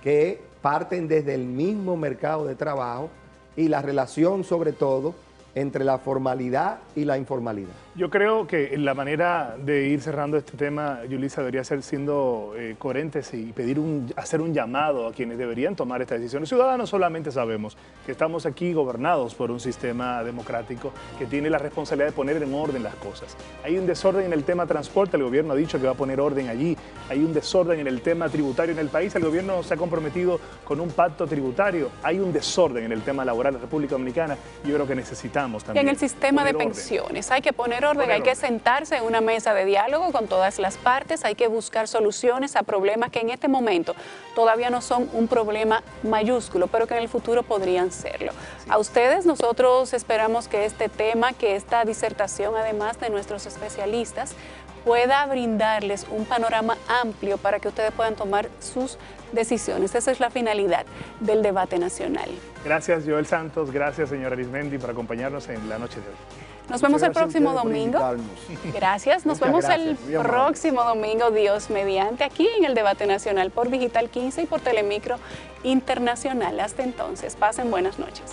que parten desde el mismo mercado de trabajo y la relación sobre todo entre la formalidad y la informalidad. Yo creo que la manera de ir cerrando este tema, Yulisa, debería ser siendo coherentes y hacer un llamado a quienes deberían tomar esta decisión. Los ciudadanos solamente sabemos que estamos aquí gobernados por un sistema democrático que tiene la responsabilidad de poner en orden las cosas. Hay un desorden en el tema transporte, el gobierno ha dicho que va a poner orden allí. Hay un desorden en el tema tributario en el país, el gobierno se ha comprometido con un pacto tributario. Hay un desorden en el tema laboral de la República Dominicana y yo creo que necesitamos también. En el sistema de pensiones hay que poner orden, hay que sentarse en una mesa de diálogo con todas las partes, hay que buscar soluciones a problemas que en este momento todavía no son un problema mayúsculo, pero que en el futuro podrían serlo. Sí. A ustedes nosotros esperamos que este tema, que esta disertación, además de nuestros especialistas, pueda brindarles un panorama amplio para que ustedes puedan tomar sus decisiones. Esa es la finalidad del debate nacional. Gracias, Joel Santos. Gracias, señora Arismendi, por acompañarnos en la noche de hoy. Nos vemos el próximo domingo. Gracias. Nos vemos el próximo domingo, Dios mediante, aquí en el Debate Nacional por Digital 15 y por Telemicro Internacional. Hasta entonces, pasen buenas noches.